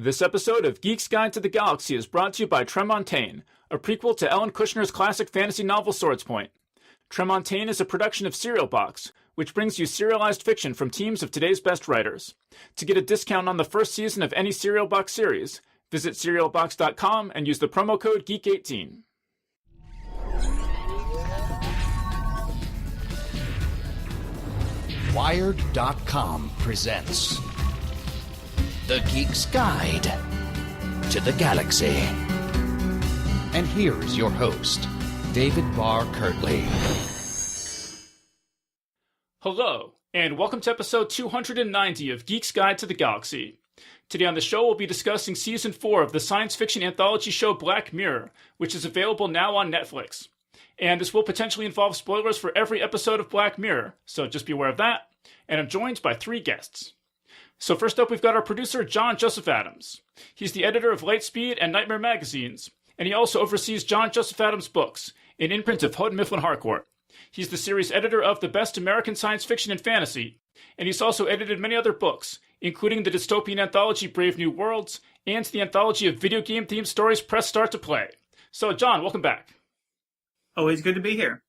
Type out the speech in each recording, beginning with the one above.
This episode of Geek's Guide to the Galaxy is brought to you by Tremontaine, a prequel to Ellen Kushner's classic fantasy novel Swords Point. Tremontaine is a production of Serial Box, which brings you serialized fiction from teams of today's best writers. To get a discount on the first season of any Serial Box series, visit serialbox.com and use the promo code GEEK18. Wired.com presents The Geek's Guide to the Galaxy. And here is your host, David Barr Kirtley. Hello, and welcome to episode 290 of Geek's Guide to the Galaxy. Today on the show, we'll be discussing Season 4 of the science fiction anthology show Black Mirror, which is available now on Netflix. And this will potentially involve spoilers for every episode of Black Mirror, so just be aware of that. And I'm joined by three guests. So first up, we've got our producer, John Joseph Adams. He's the editor of Lightspeed and Nightmare magazines, and he also oversees John Joseph Adams Books, an imprint of Houghton Mifflin Harcourt. He's the series editor of The Best American Science Fiction and Fantasy, and he's also edited many other books, including the dystopian anthology Brave New Worlds, and the anthology of video game-themed stories Press Start to Play. So, John, welcome back. Always good to be here.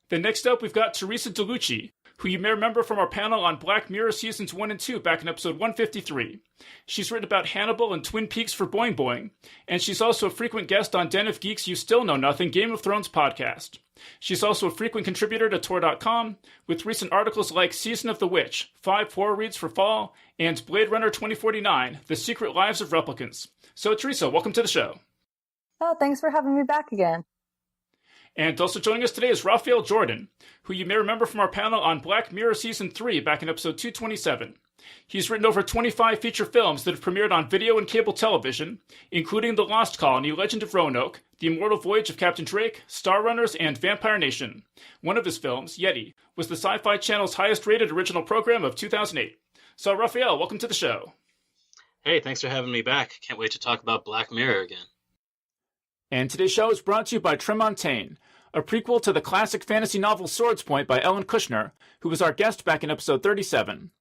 Then next up, we've got Theresa DeLucci, who you may remember from our panel on Black Mirror Seasons 1 and 2 back in episode 153. She's written about Hannibal and Twin Peaks for Boing Boing, and she's also a frequent guest on Den of Geeks You Still Know Nothing Game of Thrones podcast. She's also a frequent contributor to Tor.com, with recent articles like Season of the Witch, 5 horror reads for fall, and Blade Runner 2049, The Secret Lives of Replicants. So, Teresa, welcome to the show. Oh, thanks for having me back again. And also joining us today is Rafael Jordan, who you may remember from our panel on Black Mirror Season 3 back in episode 227. He's written over 25 feature films that have premiered on video and cable television, including The Lost Colony, Legend of Roanoke, The Immortal Voyage of Captain Drake, Star Runners, and Vampire Nation. One of his films, Yeti, was the Sci-Fi Channel's highest-rated original program of 2008. So, Rafael, welcome to the show. Hey, thanks for having me back. Can't wait to talk about Black Mirror again. And today's show is brought to you by Tremontaine, a prequel to the classic fantasy novel Swords Point by Ellen Kushner, who was our guest back in episode 37.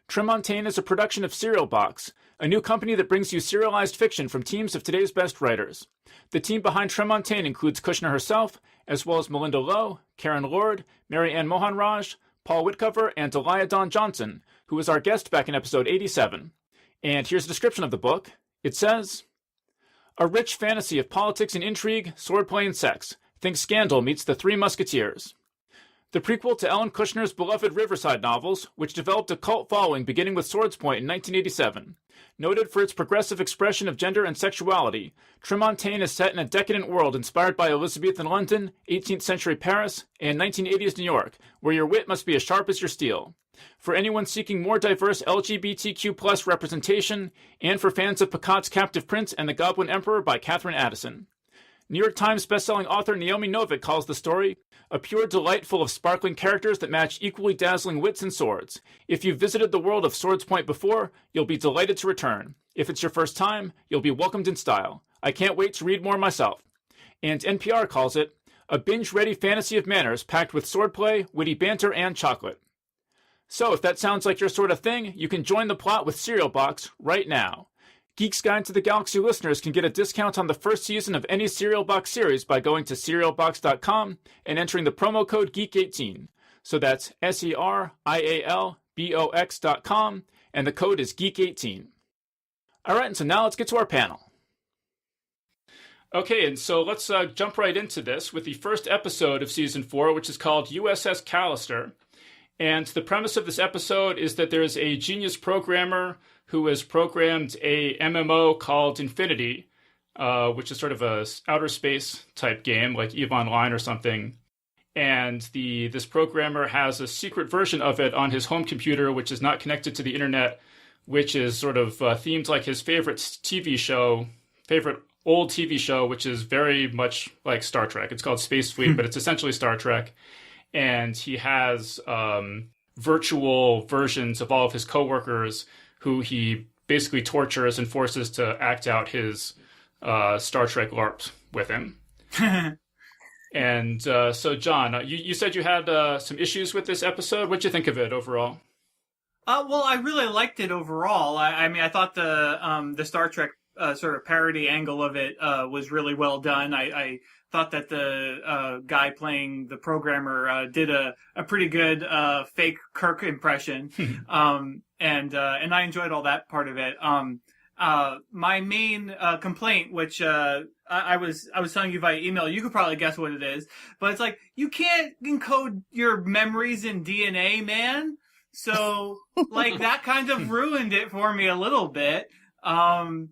Tremontaine is a production of Serial Box, a new company that brings you serialized fiction from teams of today's best writers. The team behind Tremontaine includes Kushner herself, as well as Melinda Lowe, Karen Lord, Mary Ann Mohanraj, Paul Whitcover, and Delia Dawn Johnson, who was our guest back in episode 87. And here's a description of the book. It says, "A rich fantasy of politics and intrigue, swordplay and sex. Think Scandal meets The Three Musketeers." The prequel to Ellen Kushner's beloved Riverside novels, which developed a cult following beginning with Swords Point in 1987. Noted for its progressive expression of gender and sexuality, Tremontaine is set in a decadent world inspired by Elizabethan London, 18th century Paris, and 1980s New York, where your wit must be as sharp as your steel. For anyone seeking more diverse LGBTQ+ representation, and for fans of Picot's Captive Prince and the Goblin Emperor by Catherine Addison. New York Times bestselling author Naomi Novik calls the story a pure delight full of sparkling characters that match equally dazzling wits and swords. If you've visited the world of Swords Point before, you'll be delighted to return. If it's your first time, you'll be welcomed in style. I can't wait to read more myself. And NPR calls it a binge-ready fantasy of manners packed with swordplay, witty banter, and chocolate. So if that sounds like your sort of thing, you can join the plot with Serial Box right now. Geek's Guide to the Galaxy listeners can get a discount on the first season of any Serial Box series by going to serialbox.com and entering the promo code GEEK18. So that's SERIALBOX.com, and the code is GEEK18. All right, and so now let's get to our panel. Okay, and so let's jump right into this with the first episode of Season 4, which is called Uss Callister. And the premise of this episode is that there's a genius programmer who has programmed a MMO called Infinity, which is sort of a outer space type game like EVE Online or something. And this programmer has a secret version of it on his home computer, which is not connected to the internet, which is sort of themed like his favorite old TV show, which is very much like Star Trek. It's called Space Fleet, but it's essentially Star Trek. And he has virtual versions of all of his coworkers who he basically tortures and forces to act out his Star Trek LARPs with him. And so, John, you said you had some issues with this episode. What'd you think of it overall? Well, I really liked it overall. I mean, I thought the Star Trek sort of parody angle of it was really well done. I thought that the guy playing the programmer did a pretty good fake Kirk impression, and I enjoyed all that part of it. My main complaint, which I was telling you via email, you could probably guess what it is, but it's like, you can't encode your memories in DNA, man. So, like, that kind of ruined it for me a little bit. So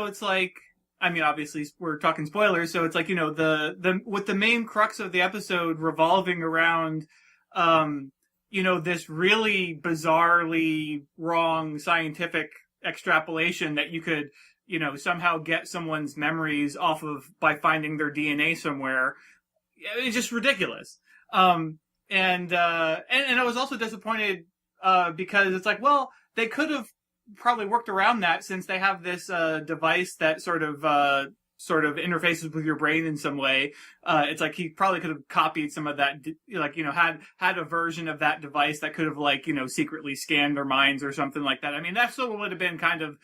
it's like, I mean, obviously we're talking spoilers, so it's like, with the main crux of the episode revolving around, this really bizarrely wrong scientific extrapolation that you could, somehow get someone's memories off of by finding their DNA somewhere. It's just ridiculous. And I was also disappointed because it's like, well, they could have probably worked around that, since they have this device that sort of interfaces with your brain in some way. It's like he probably could have copied some of that, had a version of that device that could have secretly scanned their minds or something like that. I mean, that still would have been kind of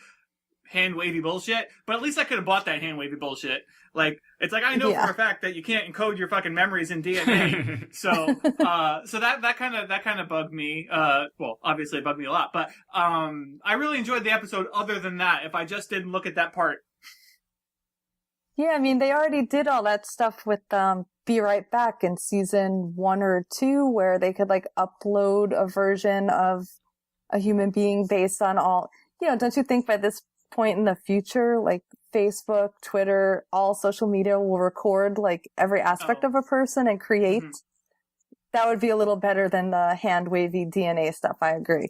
hand-wavy bullshit, but at least I could have bought that hand-wavy bullshit. Like, it's like, I know for a fact that you can't encode your fucking memories in DNA. so that kind of bugged me. Well, obviously it bugged me a lot, but I really enjoyed the episode other than that, if I just didn't look at that part. Yeah, I mean, they already did all that stuff with Be Right Back in season 1 or 2, where they could upload a version of a human being based on all, don't you think by this point in the future, Facebook, Twitter, all social media will record every aspect of a person and create? That would be a little better than the hand wavy DNA stuff. I agree.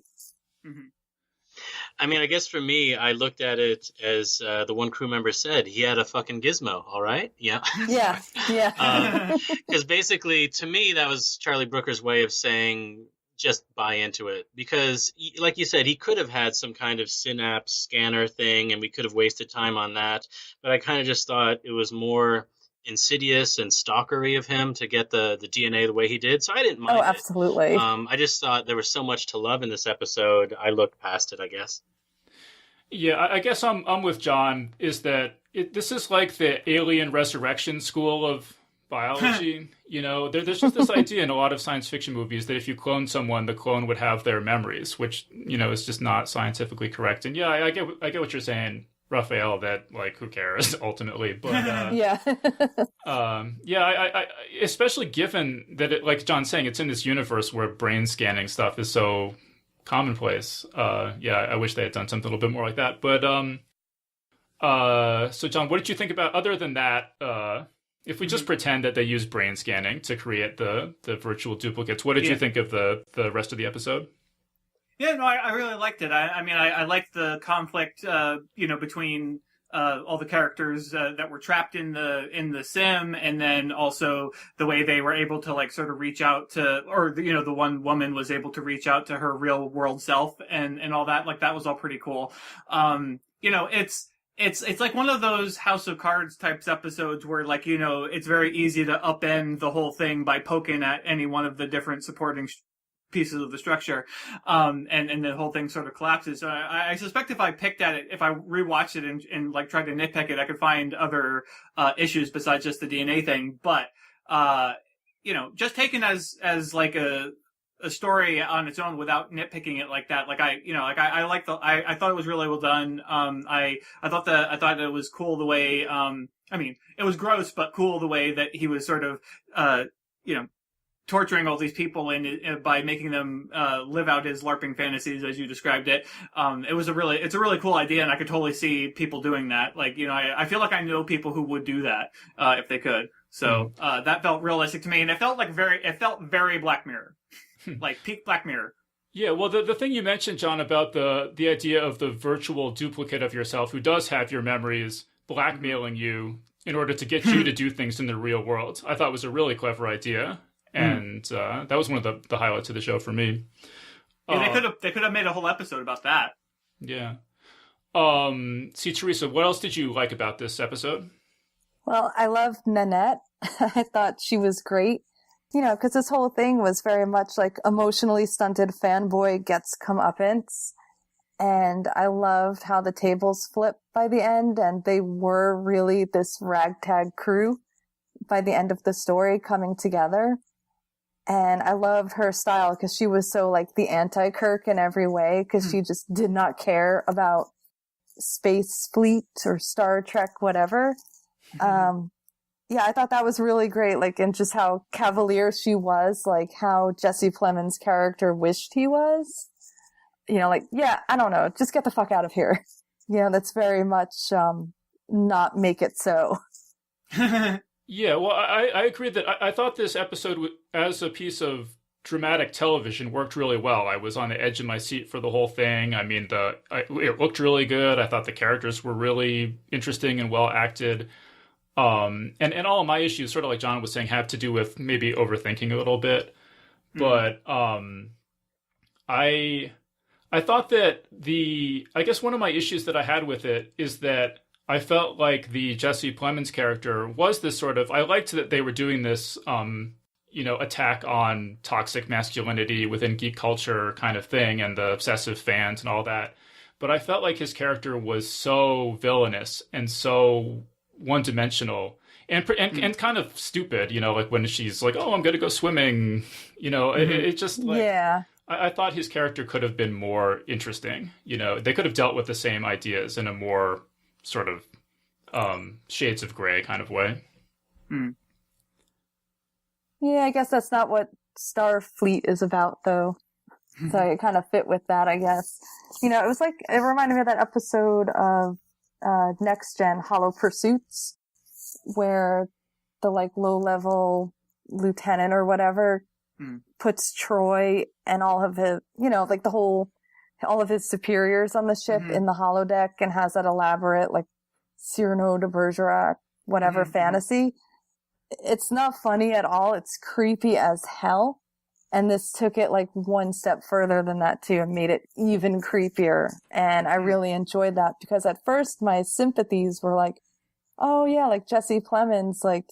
I mean, I guess for me, I looked at it as the one crew member said, he had a fucking gizmo, all right? Yeah. Yeah. Because basically, to me, that was Charlie Brooker's way of saying, just buy into it. Because, like you said, he could have had some kind of synapse scanner thing, and we could have wasted time on that. But I kind of just thought it was more insidious and stalkery of him to get the DNA the way he did. So I didn't mind it. Absolutely. I just thought there was so much to love in this episode. I looked past it, I guess. Yeah, I guess I'm with John, is that this is like the alien resurrection school of biology. There's just this idea in a lot of science fiction movies that if you clone someone, the clone would have their memories, which, is just not scientifically correct. And yeah, I get what you're saying, Raphael, that who cares ultimately, but I especially given that it, like John's saying, it's in this universe where brain scanning stuff is so commonplace. I wish they had done something a little bit more like that. But so John, what did you think about, other than that, if we just pretend that they use brain scanning to create the virtual duplicates, what did you think of the rest of the episode? Yeah, no, I really liked it. I mean, I liked the conflict, between all the characters that were trapped in the sim, and then also the way they were able to sort of reach out to, or the one woman was able to reach out to her real world self and all that. That was all pretty cool. It's like one of those House of Cards types episodes where it's very easy to upend the whole thing by poking at any one of the different supporting pieces of the structure, and the whole thing sort of collapses. So I suspect if I picked at it, if I rewatched it and tried to nitpick it, I could find other issues besides just the DNA thing. But just taken as a story on its own without nitpicking it like that, I thought it was really well done. I thought it was cool the way, it was gross but cool the way that he was sort of torturing all these people by making them live out his LARPing fantasies, as you described it. It's a really cool idea, and I could totally see people doing that. I feel like I know people who would do that if they could. So that felt realistic to me, and it felt very Black Mirror, like peak Black Mirror. Yeah, well, the thing you mentioned, John, about the idea of the virtual duplicate of yourself who does have your memories blackmailing you in order to get you to do things in the real world, I thought was a really clever idea. And that was one of the highlights of the show for me. Yeah, they could have made a whole episode about that. Yeah. See, Teresa, what else did you like about this episode? Well, I loved Nanette. I thought she was great. You know, because this whole thing was very much like emotionally stunted fanboy gets comeuppance. And I loved how the tables flipped by the end, and they were really this ragtag crew by the end of the story coming together. And I loved her style because she was so like the anti-Kirk in every way, because she just did not care about space fleet or Star Trek, whatever. Yeah, I thought that was really great, like, and just how cavalier she was, like how Jesse Plemons' character wished he was. You know, like, yeah, I don't know, just get the fuck out of here. You know, that's very much not make it so. Yeah, well, I agree that I thought this episode, as a piece of dramatic television, worked really well. I was on the edge of my seat for the whole thing. I mean, it looked really good. I thought the characters were really interesting and well acted. And all of my issues, sort of like John was saying, have to do with maybe overthinking a little bit. But I thought that I guess one of my issues that I had with it is that I felt like the Jesse Plemons character was this sort of, I liked that they were doing this, attack on toxic masculinity within geek culture kind of thing and the obsessive fans and all that. But I felt like his character was so villainous and so one-dimensional and kind of stupid, like when she's like, oh, I'm going to go swimming, it just like, yeah. I thought his character could have been more interesting. They could have dealt with the same ideas in a more sort of shades of gray kind of way. Yeah, I guess that's not what Starfleet is about, though. So it kind of fit with that, I guess. It was like, it reminded me of that episode of Next Gen, Hollow Pursuits, where the like low-level lieutenant or whatever puts Troy and all of his, like all of his superiors on the ship in the holodeck and has that elaborate, like, Cyrano de Bergerac, whatever fantasy. It's not funny at all. It's creepy as hell. And this took it like one step further than that too and made it even creepier. And I really enjoyed that because at first my sympathies were like, oh yeah, like Jesse Plemons, like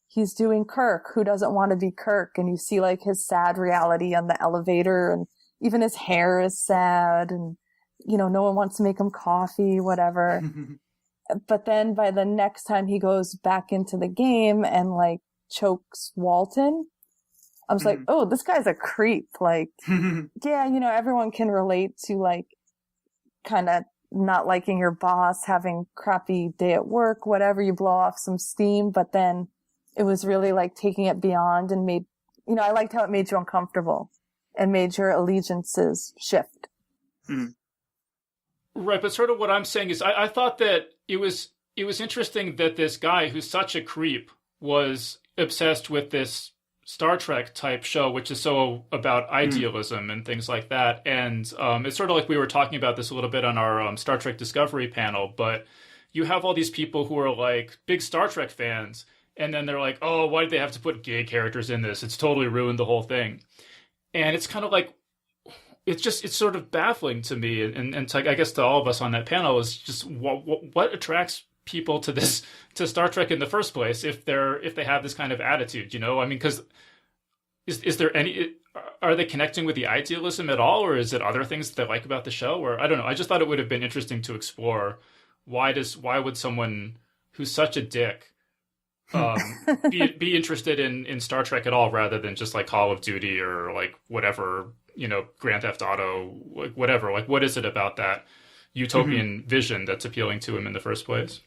he's doing Kirk. Who doesn't want to be Kirk? And you see like his sad reality on the elevator and even his hair is sad and, no one wants to make him coffee, whatever. But then by the next time he goes back into the game and like chokes Walton, I was like, oh, this guy's a creep. Like, yeah, everyone can relate to like kind of not liking your boss, having crappy day at work, whatever, you blow off some steam. But then it was really like taking it beyond and made, I liked how it made you uncomfortable and made your allegiances shift. Right, but sort of what I'm saying is I thought that it was interesting that this guy who's such a creep was obsessed with this Star Trek type show, which is so about idealism and things like that. And it's sort of like we were talking about this a little bit on our Star Trek Discovery panel, but you have all these people who are like big Star Trek fans, and then they're like, oh, why did they have to put gay characters in this? It's totally ruined the whole thing. And it's kind of like, it's sort of baffling to me, and to, I guess to all of us on that panel, is just what attracts people to Star Trek in the first place if they have this kind of attitude, I mean, because is there are they connecting with the idealism at all, or is it other things that they like about the show? Or I don't know. I just thought it would have been interesting to explore why would someone who's such a dick be interested in Star Trek at all, rather than just like Call of Duty or like whatever, Grand Theft Auto, like whatever. Like, what is it about that utopian vision that's appealing to him in the first place?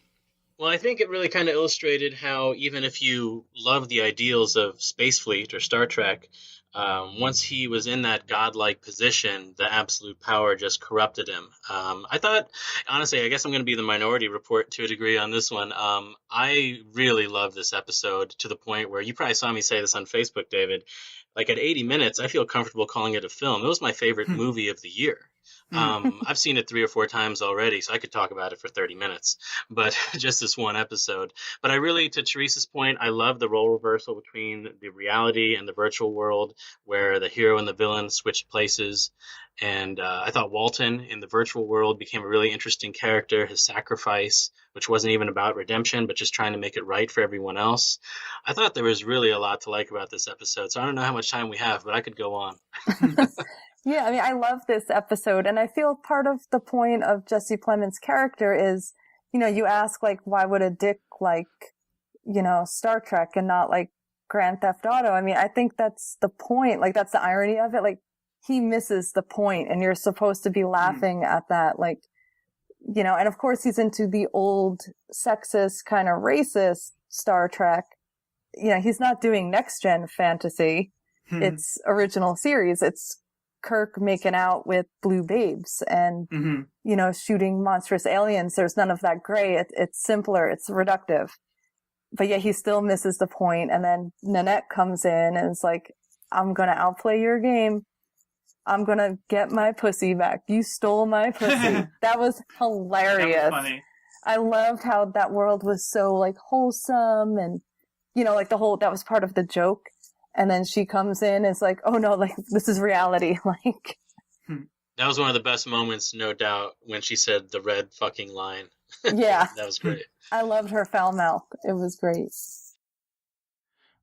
Well, I think it really kind of illustrated how even if you love the ideals of Space Fleet or Star Trek, once he was in that godlike position, the absolute power just corrupted him. I thought, honestly, I guess I'm going to be the minority report to a degree on this one. I really loved this episode to the point where you probably saw me say this on Facebook, David. Like at 80 minutes, I feel comfortable calling it a film. It was my favorite movie of the year. I've seen it 3 or 4 times already, so I could talk about it for 30 minutes, but just this one episode. But I really, to Teresa's point, I love the role reversal between the reality and the virtual world, where the hero and the villain switched places. And I thought Walton in the virtual world became a really interesting character. His sacrifice, which wasn't even about redemption, but just trying to make it right for everyone else. I thought there was really a lot to like about this episode, so I don't know how much time we have, but I could go on. Yeah, I mean, I love this episode, and I feel part of the point of Jesse Plemons' character is, you ask, like, why would a dick like, Star Trek and not like Grand Theft Auto? I mean, I think that's the point. Like, that's the irony of it. Like, he misses the point, and you're supposed to be laughing at that. Like, and of course he's into the old sexist kind of racist Star Trek. He's not doing next gen fantasy. It's original series. It's Kirk making out with blue babes and, shooting monstrous aliens. There's none of that gray. It's simpler. It's reductive. But yet he still misses the point. And then Nanette comes in and is like, I'm going to outplay your game. I'm going to get my pussy back. You stole my pussy. That was hilarious. That was funny. I loved how that world was so like wholesome and, like that was part of the joke. And then she comes in and it's like, oh no, like this is reality. Like, that was one of the best moments, no doubt, when she said the red fucking line. Yeah. That was great. I loved her foul mouth. It was great.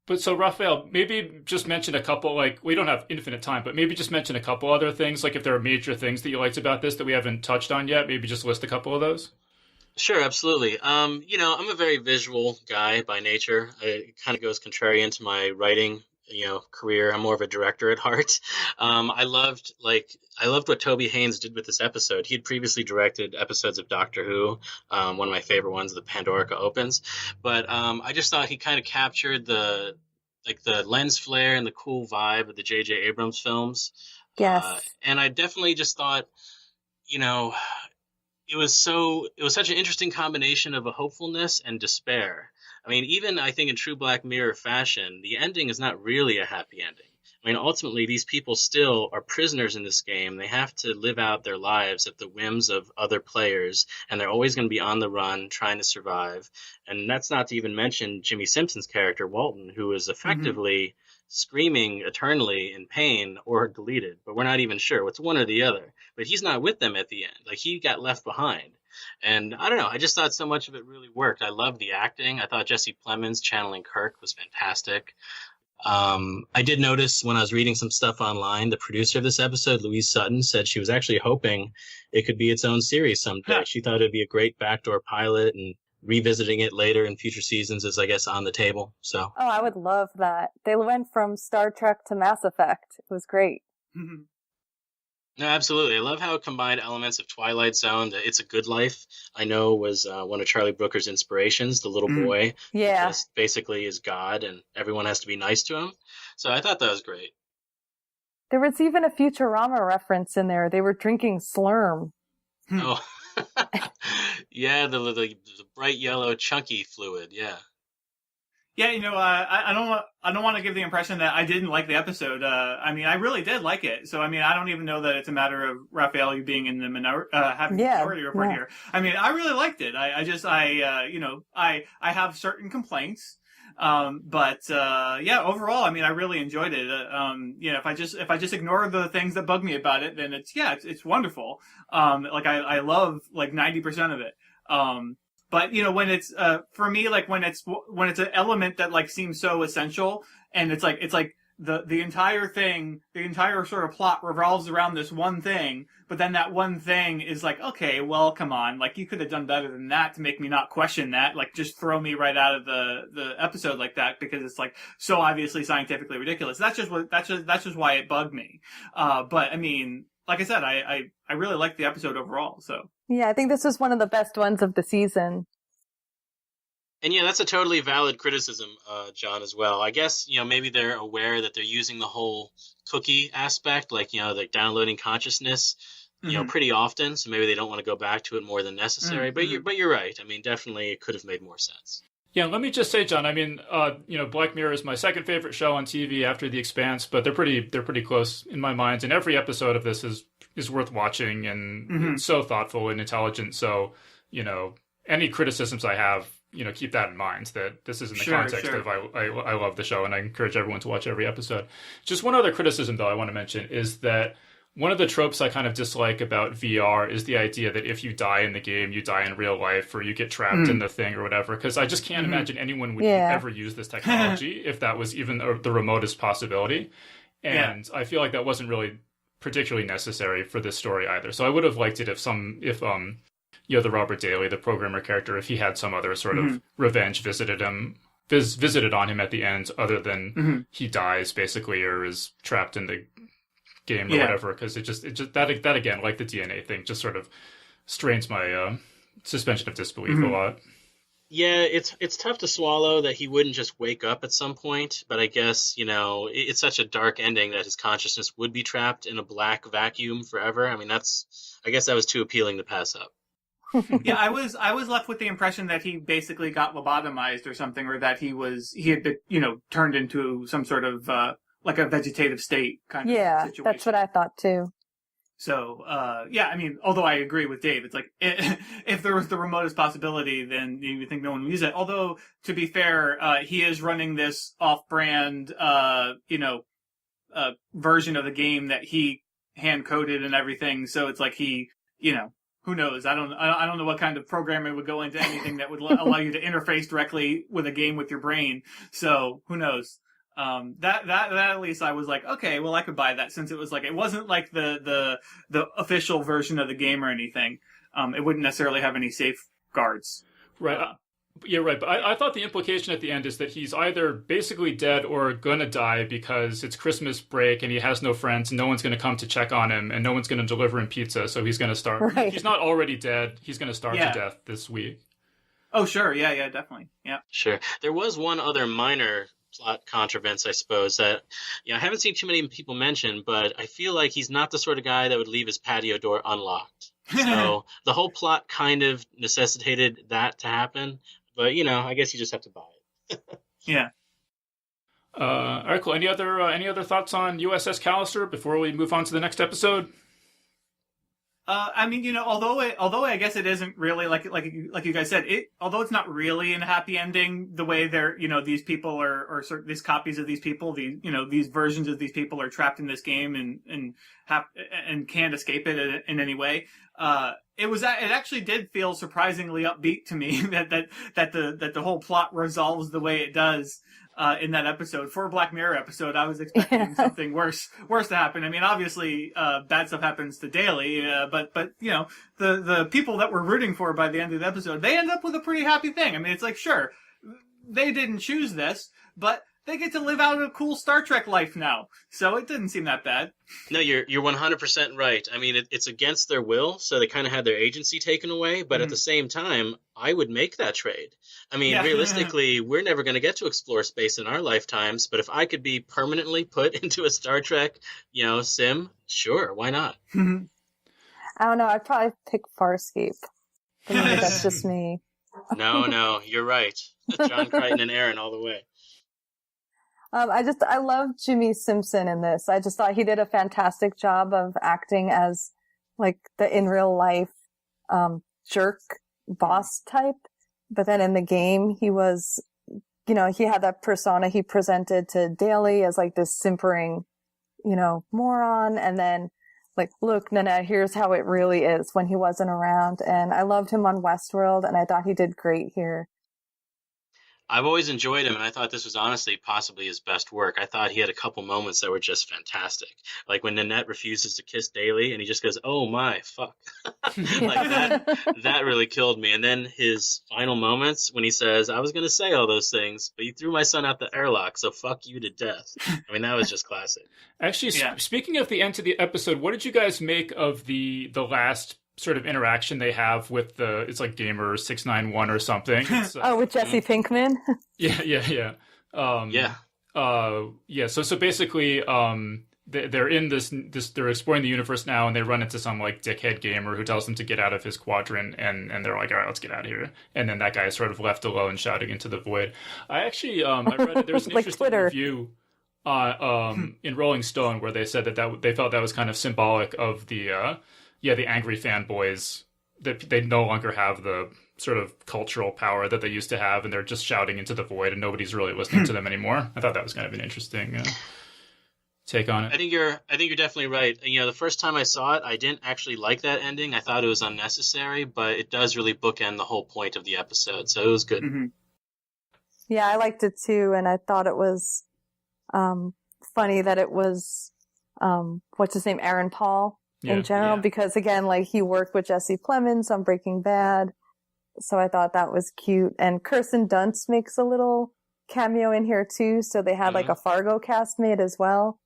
But so, Raphael, maybe just mention a couple, like, we don't have infinite time, but maybe just mention a couple other things, like if there are major things that you liked about this that we haven't touched on yet, maybe just list a couple of those. Sure, absolutely. I'm a very visual guy by nature. It kind of goes contrarian to my writing career. I'm more of a director at heart. I loved what Toby Haynes did with this episode. He had previously directed episodes of Doctor Who, one of my favorite ones, the Pandorica Opens. But I just thought he kind of captured the lens flare and the cool vibe of the J.J. Abrams films. Yes. And I definitely just thought, it was such an interesting combination of a hopefulness and despair. I mean, even I think in true Black Mirror fashion, the ending is not really a happy ending. I mean, ultimately, these people still are prisoners in this game. They have to live out their lives at the whims of other players, and they're always going to be on the run trying to survive. And that's not to even mention Jimmy Simpson's character, Walton, who is effectively screaming eternally in pain or deleted, but we're not even sure. It's one or the other. But he's not with them at the end. Like, he got left behind. And I don't know, I just thought so much of it really worked. I loved the acting. I thought Jesse Plemons channeling Kirk was fantastic. I did notice when I was reading some stuff online, the producer of this episode, Louise Sutton, said she was actually hoping it could be its own series someday. Yeah. She thought it'd be a great backdoor pilot, and revisiting it later in future seasons is, I guess, on the table. So. Oh, I would love that. They went from Star Trek to Mass Effect. It was great. Mm-hmm. No, absolutely. I love how it combined elements of Twilight Zone. The It's a Good Life, I know, was one of Charlie Brooker's inspirations. The little boy, just basically is God, and everyone has to be nice to him. So I thought that was great. There was even a Futurama reference in there. They were drinking Slurm. Oh, yeah, the bright yellow chunky fluid. Yeah. Yeah, I don't want to give the impression that I didn't like the episode. I mean, I really did like it. So, I mean, I don't even know that it's a matter of Raphael, you being in the having the minority report here. I mean, I really liked it. I have certain complaints. But overall, I mean, I really enjoyed it. If I just ignore the things that bug me about it, then it's wonderful. I love like 90% of it. But when it's for me, like when it's an element that like seems so essential, and it's like the entire thing, the entire sort of plot revolves around this one thing, but then that one thing is like, okay, well, come on, like you could have done better than that to make me not question that, like just throw me right out of the episode like that, because it's like so obviously scientifically ridiculous. That's just why it bugged me. But I mean, like I said, I really liked the episode overall, so. Yeah, I think this was one of the best ones of the season. And yeah, that's a totally valid criticism, John, as well. I guess, maybe they're aware that they're using the whole cookie aspect, like, like downloading consciousness, pretty often. So maybe they don't want to go back to it more than necessary. But you're right. I mean, definitely it could have made more sense. Yeah, let me just say, John. I mean, Black Mirror is my second favorite show on TV after The Expanse, but they're pretty close in my mind. And every episode of this is worth watching, and it's so thoughtful and intelligent. So, any criticisms I have, keep that in mind. That this is in the context of I love the show, and I encourage everyone to watch every episode. Just one other criticism, though, I want to mention is that one of the tropes I kind of dislike about VR is the idea that if you die in the game, you die in real life, or you get trapped in the thing or whatever. Because I just can't imagine anyone would ever use this technology if that was even the remotest possibility. And I feel like that wasn't really particularly necessary for this story either. So I would have liked it if the Robert Daly, the programmer character, if he had some other sort of revenge visited on him at the end, other than he dies basically or is trapped in the game or whatever, because it just that again, like the DNA thing, just sort of strains my suspension of disbelief a lot. Yeah, it's tough to swallow that he wouldn't just wake up at some point, but I guess, it's such a dark ending that his consciousness would be trapped in a black vacuum forever. I mean, I guess that was too appealing to pass up. Yeah, I was left with the impression that he basically got lobotomized or something, or that he had been, turned into some sort of like a vegetative state kind of situation. That's what I thought too. So, I mean, although I agree with Dave, it's like, if there was the remotest possibility, then you would think no one would use it. Although, to be fair, he is running this off-brand, version of the game that he hand-coded and everything. So it's like who knows? I don't know what kind of programming would go into anything that would allow you to interface directly with a game with your brain. So, who knows? That at least I was like, okay, well, I could buy that, since it was like, it wasn't like the official version of the game or anything. It wouldn't necessarily have any safeguards. Right. Yeah, right. But I thought the implication at the end is that he's either basically dead or gonna die because it's Christmas break and he has no friends and no one's gonna come to check on him and no one's gonna deliver him pizza, so he's gonna starve. Right. He's not already dead. He's gonna starve to death this week. Oh, sure. Yeah, definitely. Yeah. Sure. There was one other minor plot contrivance, I suppose, that I haven't seen too many people mention, but I feel like he's not the sort of guy that would leave his patio door unlocked. So the whole plot kind of necessitated that to happen, but I guess you just have to buy it. Yeah. All right, cool. Any other thoughts on USS Callister before we move on to the next episode? I mean, although I guess it isn't really like you guys said, although it's not really a happy ending, the way they're, these people or these copies of these people, these versions of these people are trapped in this game and can't escape it in any way. It actually did feel surprisingly upbeat to me that the whole plot resolves the way it does. In that episode, for a Black Mirror episode, I was expecting something worse to happen. I mean, obviously, bad stuff happens to Daly, but the people that we're rooting for by the end of the episode, they end up with a pretty happy thing. I mean, it's like, sure, they didn't choose this, but they get to live out a cool Star Trek life now. So it didn't seem that bad. No, you're 100% right. I mean, it's against their will, so they kind of had their agency taken away. But at the same time, I would make that trade. I mean, realistically, we're never going to get to explore space in our lifetimes. But if I could be permanently put into a Star Trek, sim, sure, why not? I don't know. I'd probably pick Farscape. But maybe that's just me. No, you're right. John Crichton and Aaron all the way. I love Jimmy Simpson in this. I just thought he did a fantastic job of acting as like the in real life, jerk boss type. But then in the game, he was, he had that persona he presented to Daly as like this simpering, moron. And then like, look, Nanette, here's how it really is when he wasn't around. And I loved him on Westworld, and I thought he did great here. I've always enjoyed him, and I thought this was honestly possibly his best work. I thought he had a couple moments that were just fantastic. Like when Nanette refuses to kiss Daly, and he just goes, "Oh my, fuck." Like that really killed me. And then his final moments when he says, "I was going to say all those things, but you threw my son out the airlock, so fuck you to death." I mean, that was just classic. Actually, speaking of the end of the episode, what did you guys make of the last sort of interaction they have with it's like Gamer 691 or something? With Jesse Pinkman. Yeah. So basically, they're in this they're exploring the universe now, and they run into some like dickhead gamer who tells them to get out of his quadrant, and they're like, all right, let's get out of here. And then that guy is sort of left alone shouting into the void. I actually I read there's an Like interesting Twitter. review in Rolling Stone where they said that they felt that was kind of symbolic of the angry fanboys, that they no longer have the sort of cultural power that they used to have, and they're just shouting into the void, and nobody's really listening to them anymore. I thought that was kind of an interesting take on it. I think you're definitely right. You know, the first time I saw it, I didn't actually like that ending. I thought it was unnecessary, but it does really bookend the whole point of the episode, so it was good. Mm-hmm. Yeah, I liked it too, and I thought it was funny that it was what's his name, Aaron Paul in general, because again, like he worked with Jesse Plemons on Breaking Bad, so I thought that was cute. And Kirsten Dunst makes a little cameo in here too, so they had like a Fargo castmate as well.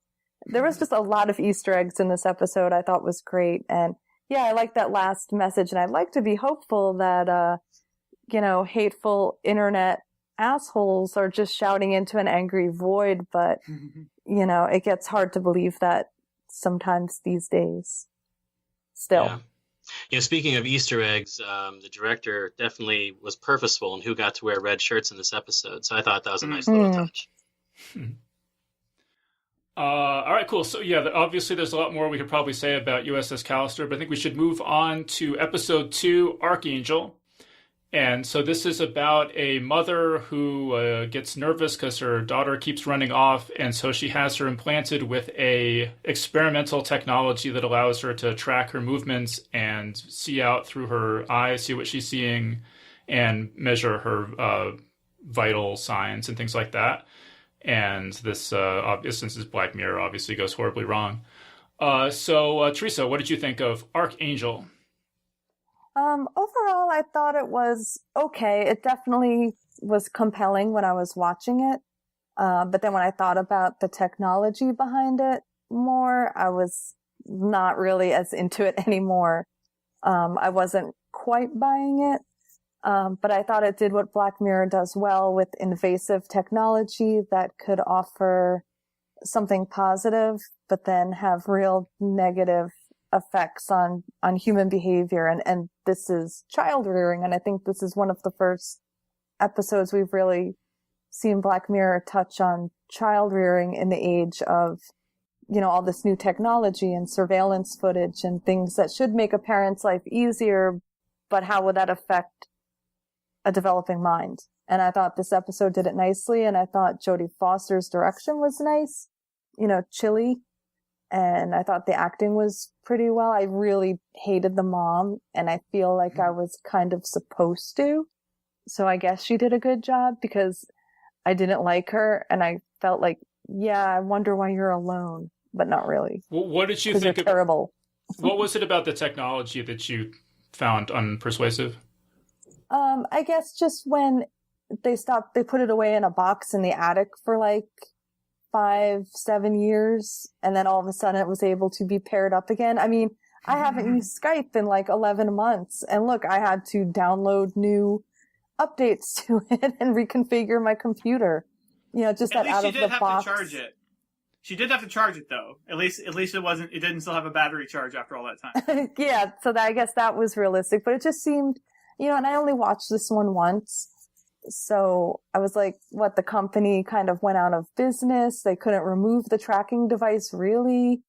There was just a lot of Easter eggs in this episode I thought was great. And yeah, I like that last message, and I'd like to be hopeful that hateful internet assholes are just shouting into an angry void, but it gets hard to believe that sometimes these days still. Yeah. Speaking of Easter eggs, the director definitely was purposeful in who got to wear red shirts in this episode, so I thought that was a nice little touch. All right, cool. So yeah, obviously there's a lot more we could probably say about USS Callister, but I think we should move on to episode 2, Archangel. And so this is about a mother who gets nervous because her daughter keeps running off, and so she has her implanted with a experimental technology that allows her to track her movements and see out through her eyes, see what she's seeing, and measure her vital signs and things like that. And this, since it's Black Mirror, obviously goes horribly wrong. So Teresa, what did you think of Archangel? Overall, I thought it was okay. It definitely was compelling when I was watching it. But then when I thought about the technology behind it more, I was not really as into it anymore. I wasn't quite buying it. But I thought it did what Black Mirror does well with invasive technology that could offer something positive, but then have real negative effects on human behavior. And this is child rearing. And I think this is one of the first episodes we've really seen Black Mirror touch on child rearing in the age of, all this new technology and surveillance footage and things that should make a parent's life easier. But how would that affect a developing mind? And I thought this episode did it nicely. And I thought Jodie Foster's direction was nice, chilly. And I thought the acting was pretty well. I really hated the mom, and I feel like I was kind of supposed to. So I guess she did a good job because I didn't like her, and I felt like, yeah, I wonder why you're alone, but not really. Well, what did you think? You're terrible. What was it about the technology that you found unpersuasive? I guess just when they put it away in a box in the attic for like 5-7 years, and then all of a sudden it was able to be paired up again. I mean, I haven't used Skype in like 11 months, and look, I had to download new updates to it and reconfigure my computer. Just that out of the box. At least she did have to charge it. She did have to charge it though. At least it didn't still have a battery charge after all that time. Yeah, so I guess that was realistic, but it just seemed, and I only watched this one once. So I was like, what, the company kind of went out of business? They couldn't remove the tracking device, really?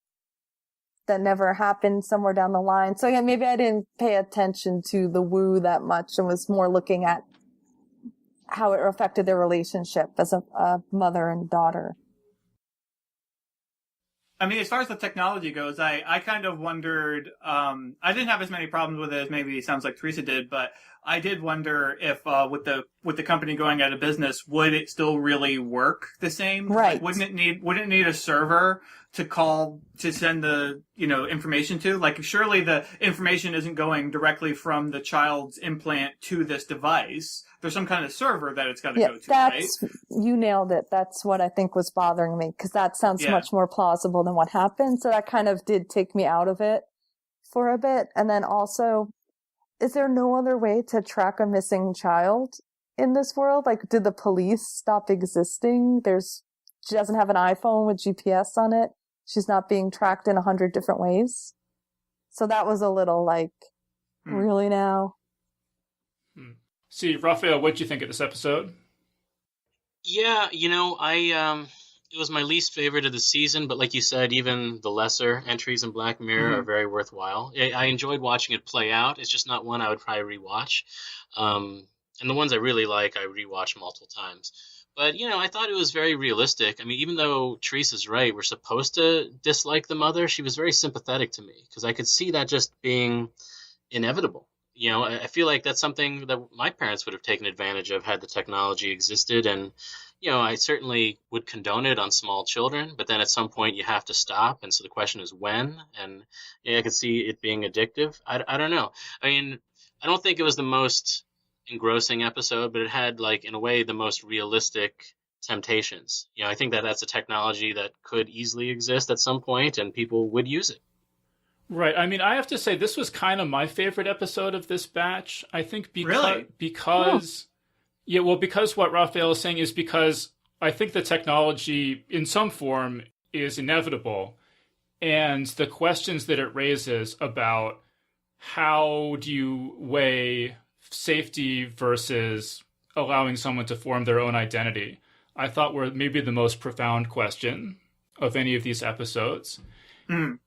That never happened somewhere down the line. So yeah, maybe I didn't pay attention to the woo that much and was more looking at how it affected their relationship as a mother and daughter. I mean, as far as the technology goes, I kind of wondered, I didn't have as many problems with it as maybe it sounds like Teresa did, but I did wonder if, with the company going out of business, would it still really work the same? Right. Like, wouldn't it need a server to send the, information to? Like, surely the information isn't going directly from the child's implant to this device. There's some kind of server that it's got to go to, right? You nailed it. That's what I think was bothering me, because that sounds much more plausible than what happened. So that kind of did take me out of it for a bit. And then also, is there no other way to track a missing child in this world? Like, did the police stop existing? She doesn't have an iPhone with GPS on it. she's not being tracked in 100 different ways. So that was a little like, really now? See, Raphael, what'd you think of this episode? Yeah, it was my least favorite of the season, but like you said, even the lesser entries in Black Mirror are very worthwhile. I enjoyed watching it play out. It's just not one I would probably rewatch. And the ones I really like, I rewatch multiple times. But, I thought it was very realistic. I mean, even though Teresa's right, we're supposed to dislike the mother, she was very sympathetic to me because I could see that just being inevitable. I feel like that's something that my parents would have taken advantage of had the technology existed. And, I certainly would condone it on small children, but then at some point you have to stop. And so the question is when, and I could see it being addictive. I don't know. I mean, I don't think it was the most engrossing episode, but it had, like, in a way, the most realistic temptations. I think that that's a technology that could easily exist at some point and people would use it. Right. I mean, I have to say this was kind of my favorite episode of this batch. I think because what Raphael is saying is because I think the technology in some form is inevitable. And the questions that it raises about how do you weigh safety versus allowing someone to form their own identity, I thought were maybe the most profound question of any of these episodes.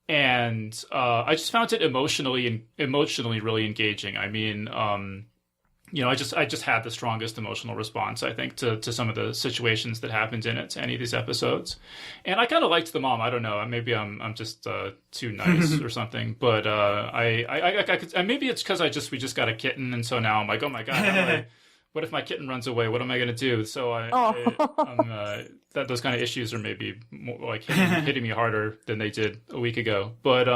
And I just found it emotionally really engaging. I mean, I just had the strongest emotional response, I think, to some of the situations that happened in it, to any of these episodes. And I kind of liked the mom. I don't know. Maybe I'm just too nice or something. But I could, maybe it's because we just got a kitten, and so now I'm like, oh my god, what if my kitten runs away? What am I going to do? So those kind of issues are maybe more like hitting me harder than they did a week ago. But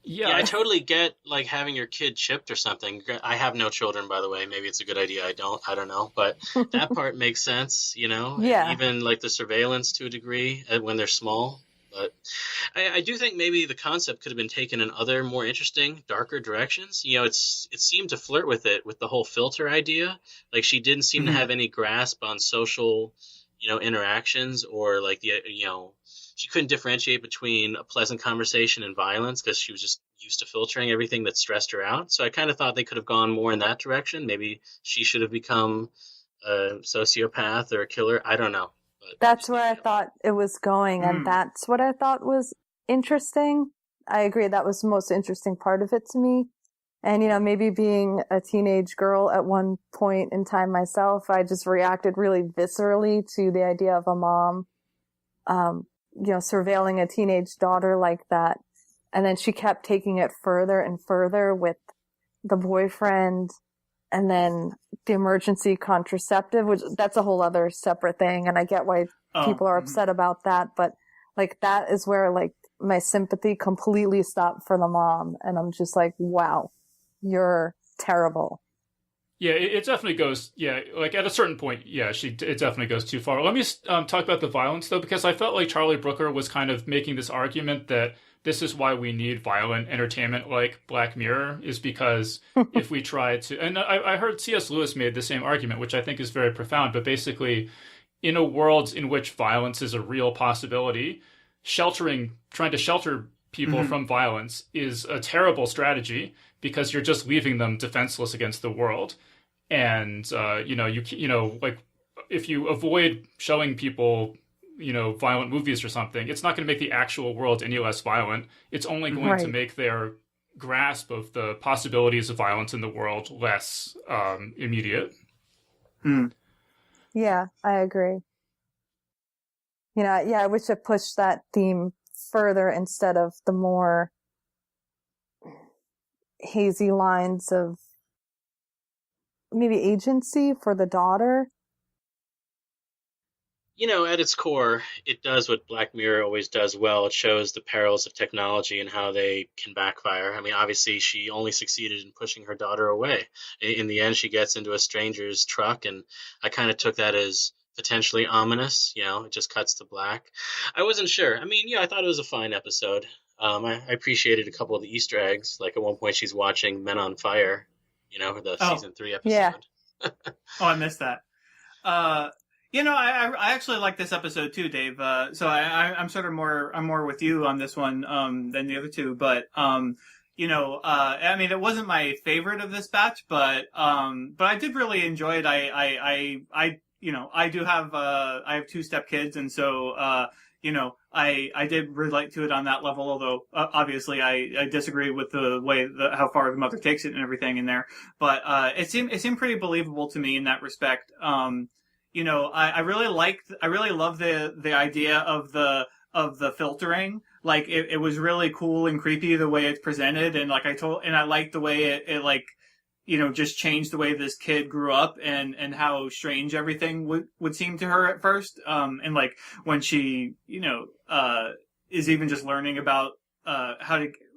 yeah, I totally get like having your kid chipped or something. I have no children, by the way. Maybe it's a good idea. I don't know. But that part makes sense, Yeah. Even like the surveillance to a degree when they're small. But I do think maybe the concept could have been taken in other more interesting, darker directions. It seemed to flirt with it with the whole filter idea. Like she didn't seem to have any grasp on social, interactions or like she couldn't differentiate between a pleasant conversation and violence because she was just used to filtering everything that stressed her out. So I kind of thought they could have gone more in that direction. Maybe she should have become a sociopath or a killer. I don't know. But that's where I thought it was going, and that's what I thought was interesting. I agree. That was the most interesting part of it to me. And, maybe being a teenage girl at one point in time myself, I just reacted really viscerally to the idea of a mom, surveilling a teenage daughter like that. And then she kept taking it further and further with the boyfriend and then the emergency contraceptive, which that's a whole other separate thing. And I get why people are upset about that. But like, that is where like my sympathy completely stopped for the mom. And I'm just like, wow, you're terrible. Yeah, it definitely goes, like at a certain point, it definitely goes too far. Let me talk about the violence, though, because I felt like Charlie Brooker was kind of making this argument that this is why we need violent entertainment like Black Mirror, is because if we try to... And I heard C.S. Lewis made the same argument, which I think is very profound, but basically, in a world in which violence is a real possibility, trying to shelter people from violence is a terrible strategy because you're just leaving them defenseless against the world. And, like if you avoid showing people, violent movies or something, it's not going to make the actual world any less violent. It's only going to make their grasp of the possibilities of violence in the world less immediate. Yeah, I agree. I wish it pushed that theme further instead of the more hazy lines of maybe agency for the daughter. At its core, it does what Black Mirror always does well. It shows the perils of technology and how they can backfire. I mean, obviously, she only succeeded in pushing her daughter away. In the end, she gets into a stranger's truck, and I kind of took that as potentially ominous. It just cuts to black. I wasn't sure. I mean, I thought it was a fine episode. I appreciated a couple of the Easter eggs. Like at one point, she's watching Men on Fire, the season 3 episode. Yeah. I missed that. I actually like this episode too, Dave. So I'm sort of I'm more with you on this one than the other two. But I mean, it wasn't my favorite of this batch, but I did really enjoy it. I do have I have two step kids, and so I did relate to it on that level. Although obviously I disagree with the way how far the mother takes it and everything in there. But it seemed pretty believable to me in that respect. I really love the idea of the filtering. Like it was really cool and creepy the way it's presented, and I liked the way it like, just changed the way this kid grew up and how strange everything would seem to her at first. And like when she, is even just learning about,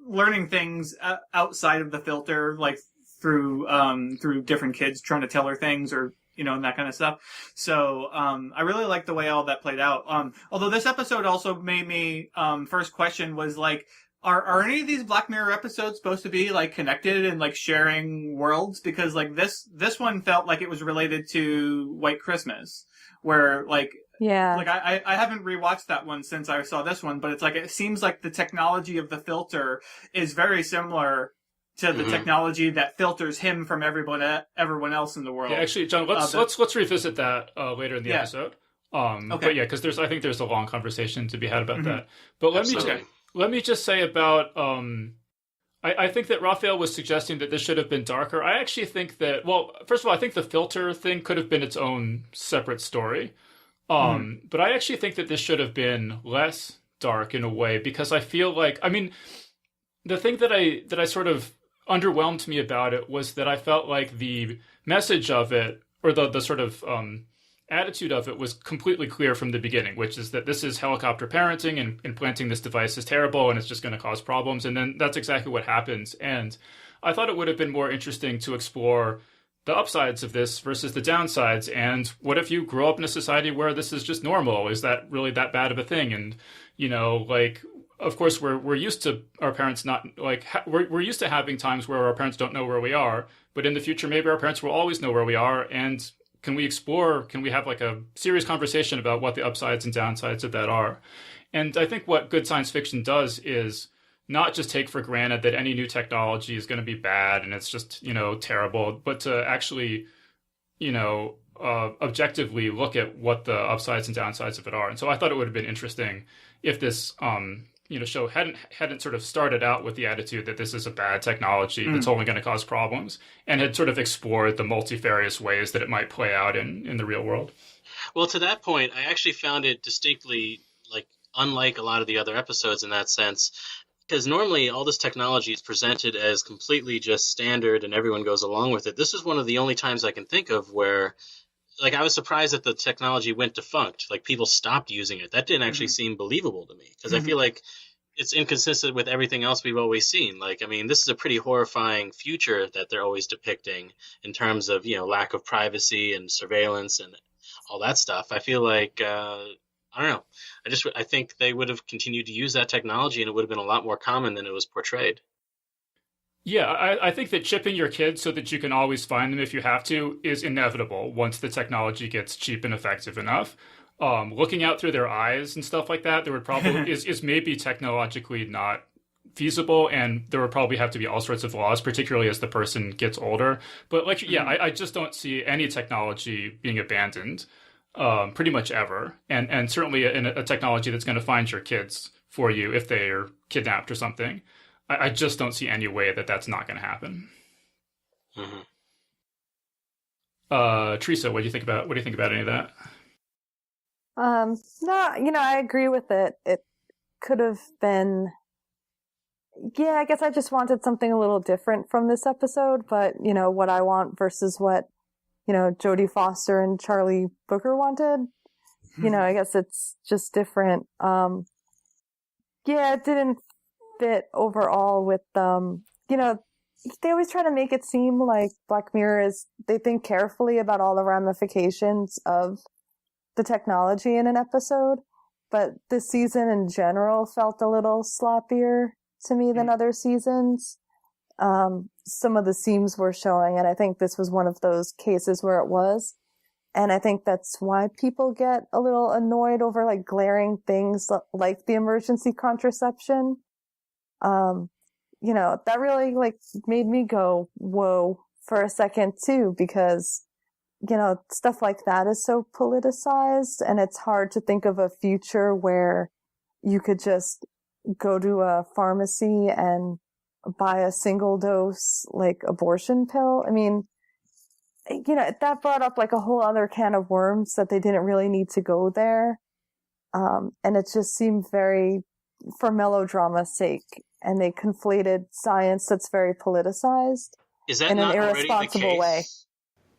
learning things outside of the filter, like through different kids trying to tell her things or, and that kind of stuff. So, I really liked the way all that played out. Although this episode also made me, first question was like, are any of these Black Mirror episodes supposed to be like connected and like sharing worlds? Because like this one felt like it was related to White Christmas, where like, yeah, like I haven't rewatched that one since I saw this one, but it's like, it seems like the technology of the filter is very similar to the technology that filters him from everyone else in the world. Yeah, actually, John, let's revisit that later in the episode. Okay. But yeah, because I think there's a long conversation to be had about that. But let me just say about I think that Raphael was suggesting that this should have been darker. I actually think that, well, first of all, I think the filter thing could have been its own separate story. But I actually think that this should have been less dark in a way, because I feel like, I mean, the thing that I sort of underwhelmed me about it was that I felt like the message of it, or the sort of attitude of it, was completely clear from the beginning, which is that this is helicopter parenting, and implanting this device is terrible and it's just going to cause problems. And then that's exactly what happens. And I thought it would have been more interesting to explore the upsides of this versus the downsides. And what if you grow up in a society where this is just normal? Is that really that bad of a thing? And, like, of course, we're used to our parents not like we're used to having times where our parents don't know where we are, but in the future maybe our parents will always know where we are. And can we have like a serious conversation about what the upsides and downsides of that are? And I think what good science fiction does is not just take for granted that any new technology is going to be bad and it's just terrible, but to actually objectively look at what the upsides and downsides of it are. And so I thought it would have been interesting if this show hadn't sort of started out with the attitude that this is a bad technology that's only going to cause problems, and had sort of explored the multifarious ways that it might play out in the real world. Well, to that point, I actually found it distinctly like unlike a lot of the other episodes in that sense, because normally all this technology is presented as completely just standard and everyone goes along with it. This is one of the only times I can think of where, like, I was surprised that the technology went defunct. Like, people stopped using it. That didn't actually seem believable to me, because I feel like it's inconsistent with everything else we've always seen. Like, I mean, this is a pretty horrifying future that they're always depicting in terms of, lack of privacy and surveillance and all that stuff. I feel like, I don't know. I think they would have continued to use that technology and it would have been a lot more common than it was portrayed. Yeah, I think that chipping your kids so that you can always find them if you have to is inevitable once the technology gets cheap and effective enough. Looking out through their eyes and stuff like that, there would probably is maybe technologically not feasible, and there would probably have to be all sorts of laws, particularly as the person gets older. But I just don't see any technology being abandoned pretty much ever, and certainly in a technology that's going to find your kids for you if they are kidnapped or something. I just don't see any way that that's not going to happen. Teresa, what do you think about any of that? No, I agree with it. It could have been, I guess I just wanted something a little different from this episode, but what I want versus what, Jodie Foster and Charlie Brooker wanted, I guess it's just different. It didn't fit overall with, they always try to make it seem like Black Mirror they think carefully about all the ramifications of the technology in an episode, but this season in general felt a little sloppier to me than other seasons. Some of the seams were showing, and I think this was one of those cases where it was. And I think that's why people get a little annoyed over like glaring things like the emergency contraception. You know, that really like made me go, whoa, for a second too, because, you know, stuff like that is so politicized, and it's hard to think of a future where you could just go to a pharmacy and buy a single dose like abortion pill. I mean, you know, that brought up like a whole other can of worms that they didn't really need to go there. And it just seemed very for melodrama's sake. And they conflated science that's very politicized Is that in an not already the irresponsible case? way.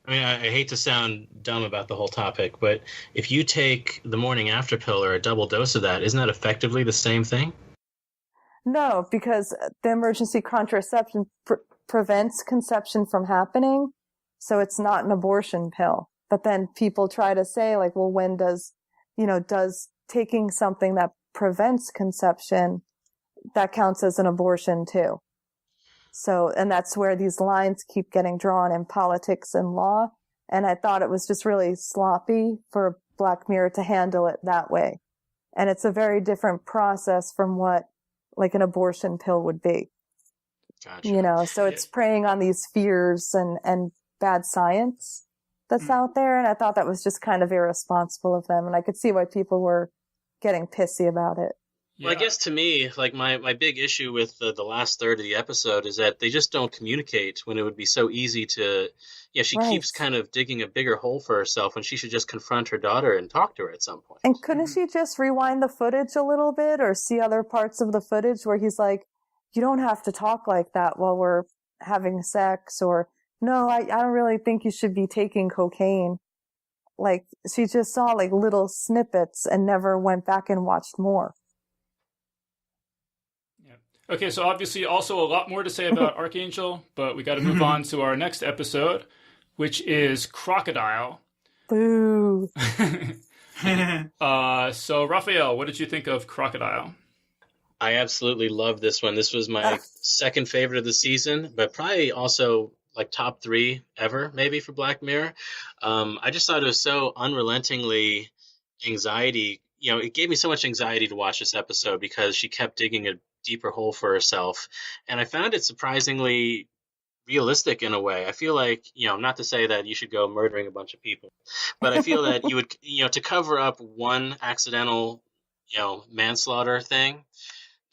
I mean, I hate to sound dumb about the whole topic, but if you take the morning after pill or a double dose of that, isn't that effectively the same thing? No, because the emergency contraception prevents conception from happening. So it's not an abortion pill. But then people try to say like, well, when does taking something that prevents conception, that counts as an abortion too? So, and that's where these lines keep getting drawn in politics and law. And I thought it was just really sloppy for Black Mirror to handle it that way. And it's a very different process from what like an abortion pill would be. Gotcha. You know, so it's preying on these fears and bad science that's out there. And I thought that was just kind of irresponsible of them. And I could see why people were getting pissy about it. Well, I guess to me, like my big issue with the last third of the episode is that they just don't communicate when it would be so easy to, she keeps kind of digging a bigger hole for herself when she should just confront her daughter and talk to her at some point. And couldn't she just rewind the footage a little bit or see other parts of the footage where he's like, you don't have to talk like that while we're having sex, or no, I don't really think you should be taking cocaine. Like she just saw like little snippets and never went back and watched more. Okay, so obviously also a lot more to say about Archangel, but we got to move on to our next episode, which is Crocodile. Boo. So Raphael, what did you think of Crocodile? I absolutely love this one. This was my second favorite of the season, but probably also like top 3 ever, maybe, for Black Mirror. I just thought it was so unrelentingly anxiety. You know, it gave me so much anxiety to watch this episode because she kept digging a deeper hole for herself. And I found it surprisingly realistic in a way. I feel like, not to say that you should go murdering a bunch of people, but I feel that you would, to cover up one accidental, manslaughter thing,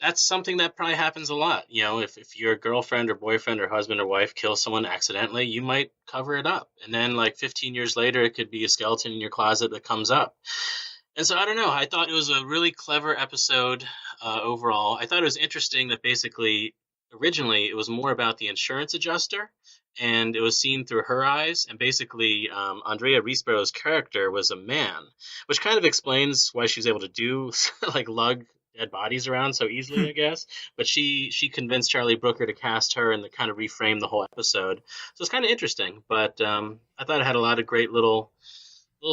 that's something that probably happens a lot. If your girlfriend or boyfriend or husband or wife kills someone accidentally, you might cover it up. And then like 15 years later, it could be a skeleton in your closet that comes up. And so I don't know. I thought it was a really clever episode overall. I thought it was interesting that basically originally it was more about the insurance adjuster, and it was seen through her eyes. And basically Andrea Riseborough's character was a man, which kind of explains why she was able to do like lug dead bodies around so easily, I guess. But she convinced Charlie Brooker to cast her and to kind of reframe the whole episode. So it's kind of interesting. But I thought it had a lot of great little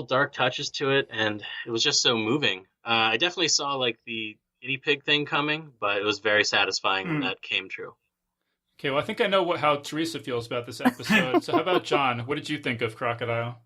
dark touches to it, and it was just so moving. I definitely saw like the guinea pig thing coming, but it was very satisfying when that came true. Okay, well, I think I know how Teresa feels about this episode. So how about John? What did you think of Crocodile?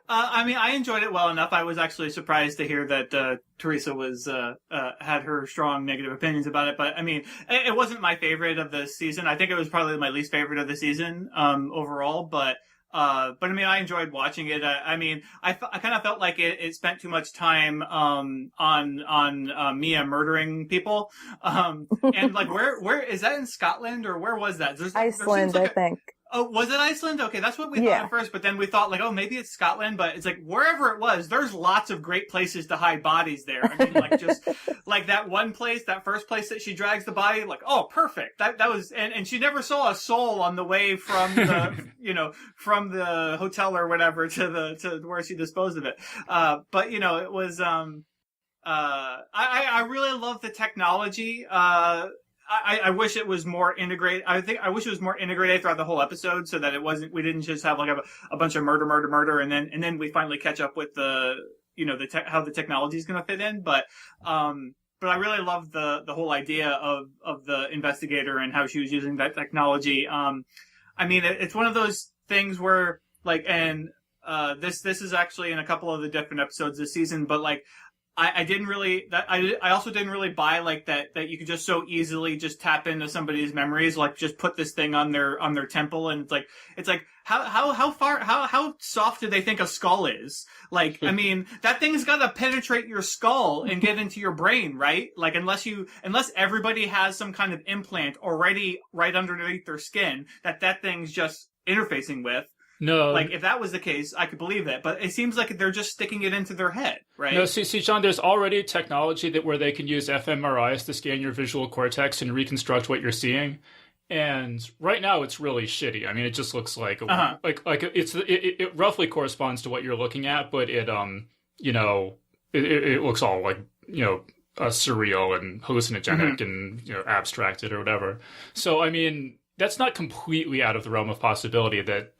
I mean, I enjoyed it well enough. I was actually surprised to hear that Teresa was had her strong negative opinions about it. But I mean, it wasn't my favorite of the season. I think it was probably my least favorite of the season overall. But I mean, I enjoyed watching it. I mean, I kind of felt like it spent too much time on Mia murdering people. And like, where is that in Scotland, or where was that? Iceland, I think. Oh, was it Iceland? Okay, that's what we thought at first, but then we thought like, oh, maybe it's Scotland, but it's like wherever it was, there's lots of great places to hide bodies there. I mean, like just like that one place, that first place that she drags the body, like, oh, perfect. That was, and she never saw a soul on the way from the, from the hotel or whatever to where she disposed of it. But it was, I really love the technology. I wish it was more integrated. I wish it was more integrated throughout the whole episode, so that we didn't just have like a bunch of murder, and then we finally catch up with the how the technology is going to fit in. But I really love the whole idea of the investigator and how she was using that technology. I mean, it's one of those things where like, and this is actually in a couple of the different episodes this season, but like I didn't really I also didn't really buy like that you could just so easily just tap into somebody's memories, like just put this thing on their temple, and it's like how soft do they think a skull is? Like, I mean, that thing's got to penetrate your skull and get into your brain, right? Like, unless everybody has some kind of implant already right underneath their skin that thing's just interfacing with. No. Like, if that was the case, I could believe that. But it seems like they're just sticking it into their head, right? No, see, John, there's already technology where they can use fMRIs to scan your visual cortex and reconstruct what you're seeing. And right now, it's really shitty. I mean, it just looks like it roughly corresponds to what you're looking at, but it looks all like surreal and hallucinogenic and abstracted or whatever. So I mean, that's not completely out of the realm of possibility that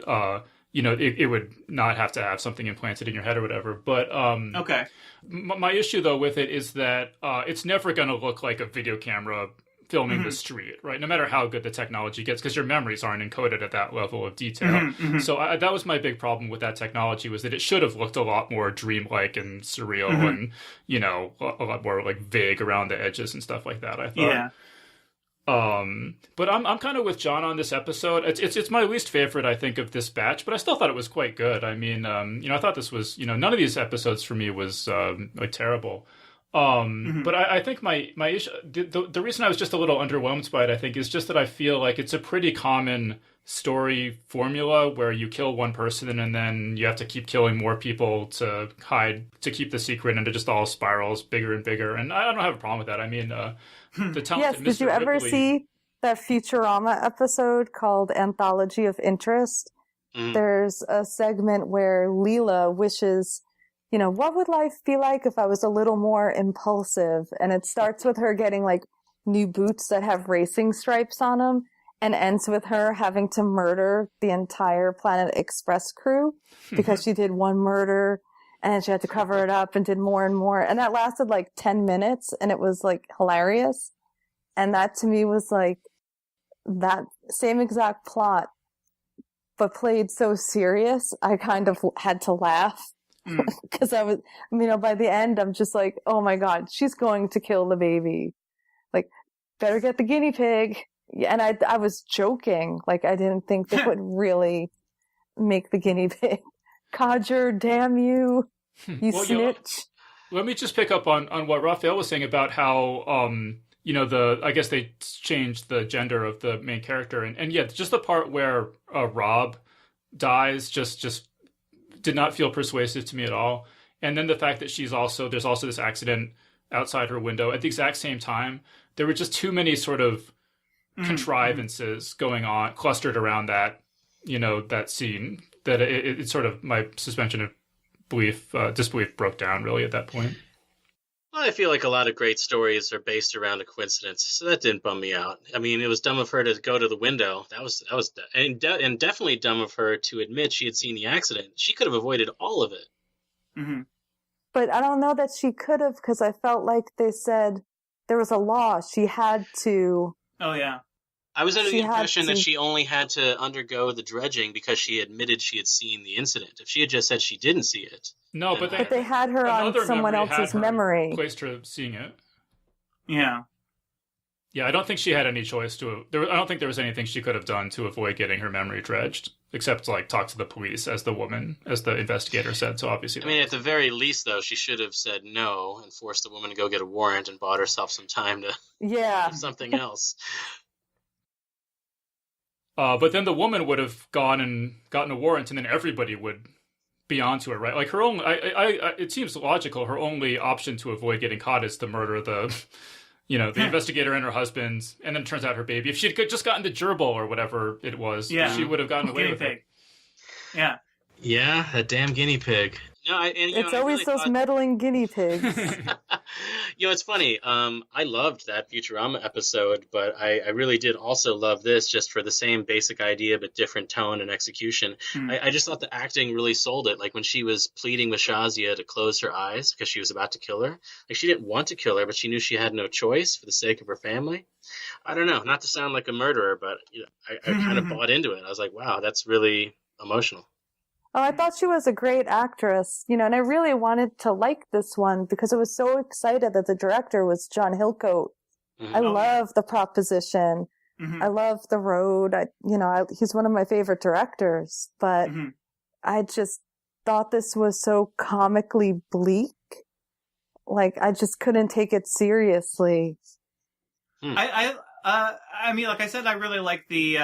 it would not have to have something implanted in your head or whatever. But okay. My issue though with it is that it's never going to look like a video camera filming the street, right? No matter how good the technology gets, because your memories aren't encoded at that level of detail. So that was my big problem with that technology, was that it should have looked a lot more dreamlike and surreal and, a lot more like vague around the edges and stuff like that, I thought. Yeah. But I'm kind of with John on this episode. It's my least favorite, I think, of this batch, but I still thought it was quite good. I mean, I thought this was, none of these episodes for me was like terrible. But I think my issue, the reason I was just a little underwhelmed by it, I think, is just that I feel like it's a pretty common story formula where you kill one person and then you have to keep killing more people to keep the secret, and it just all spirals bigger and bigger. And I don't have a problem with that. I mean, the talented Yes, did you ever Ripley, see that Futurama episode called Anthology of Interest? There's a segment where Leela wishes, what would life be like if I was a little more impulsive? And it starts with her getting like new boots that have racing stripes on them, and ends with her having to murder the entire Planet Express crew because she did one murder and then she had to cover it up and did more and more. And that lasted like 10 minutes and it was like hilarious. And that to me was like that same exact plot, but played so serious. I kind of had to laugh because I was, by the end, I'm just like, oh my God, she's going to kill the baby. Like, better get the guinea pig. And I was joking. Like, I didn't think they would really make the guinea pig. Codger, damn you. You snitch. Let me just pick up on what Raphael was saying about how, I guess they changed the gender of the main character. And yeah, just the part where Rob dies just did not feel persuasive to me at all. And then the fact that there's also this accident outside her window at the exact same time. There were just too many sort of contrivances going on, clustered around that, that scene, that it sort of, my suspension of disbelief broke down really at that point. Well, I feel like a lot of great stories are based around a coincidence, so that didn't bum me out. I mean, it was dumb of her to go to the window. And definitely dumb of her to admit she had seen the accident. She could have avoided all of it. But I don't know that she could have, because I felt like they said there was a law. She had to. Oh, yeah. I was under the impression that she only had to undergo the dredging because she admitted she had seen the incident. If she had just said she didn't see it. No, but they had her on someone else's memory. Placed her seeing it. Yeah. Yeah, I don't think she had any choice I don't think there was anything she could have done to avoid getting her memory dredged, except like talk to the police, as the investigator said. So obviously, I mean, at the very least, though, she should have said no and forced the woman to go get a warrant and bought herself some time to do something else. But then the woman would have gone and gotten a warrant, and then everybody would be onto it, right? Like her own, it seems logical. Her only option to avoid getting caught is to murder the investigator and her husband, and then it turns out her baby. If she had just gotten the gerbil or whatever it was, she would have gotten away with it. Yeah. Yeah, that damn guinea pig. No, it's always those meddling guinea pigs. It's funny. I loved that Futurama episode, but I really did also love this just for the same basic idea, but different tone and execution. I just thought the acting really sold it. Like when she was pleading with Shazia to close her eyes because she was about to kill her. Like she didn't want to kill her, but she knew she had no choice for the sake of her family. I don't know, not to sound like a murderer, but I kind of bought into it. I was like, wow, that's really emotional. Oh, I thought she was a great actress, and I really wanted to like this one because I was so excited that the director was John Hillcoat. Mhm. I love The Proposition. Mm-hmm. I love The Road. He's one of my favorite directors, but Mm-hmm. I just thought this was so comically bleak. Like, I just couldn't take it seriously. I mean, like I said, I really like the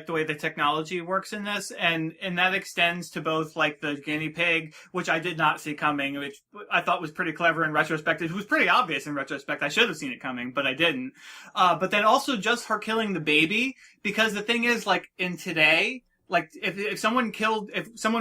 way the technology works in this, and that extends to both like the guinea pig, which I did not see coming, which I thought was pretty clever in retrospect. It was pretty obvious in retrospect. I should have seen it coming, but I didn't. But then also just her killing the baby, because the thing is, like in today, like if someone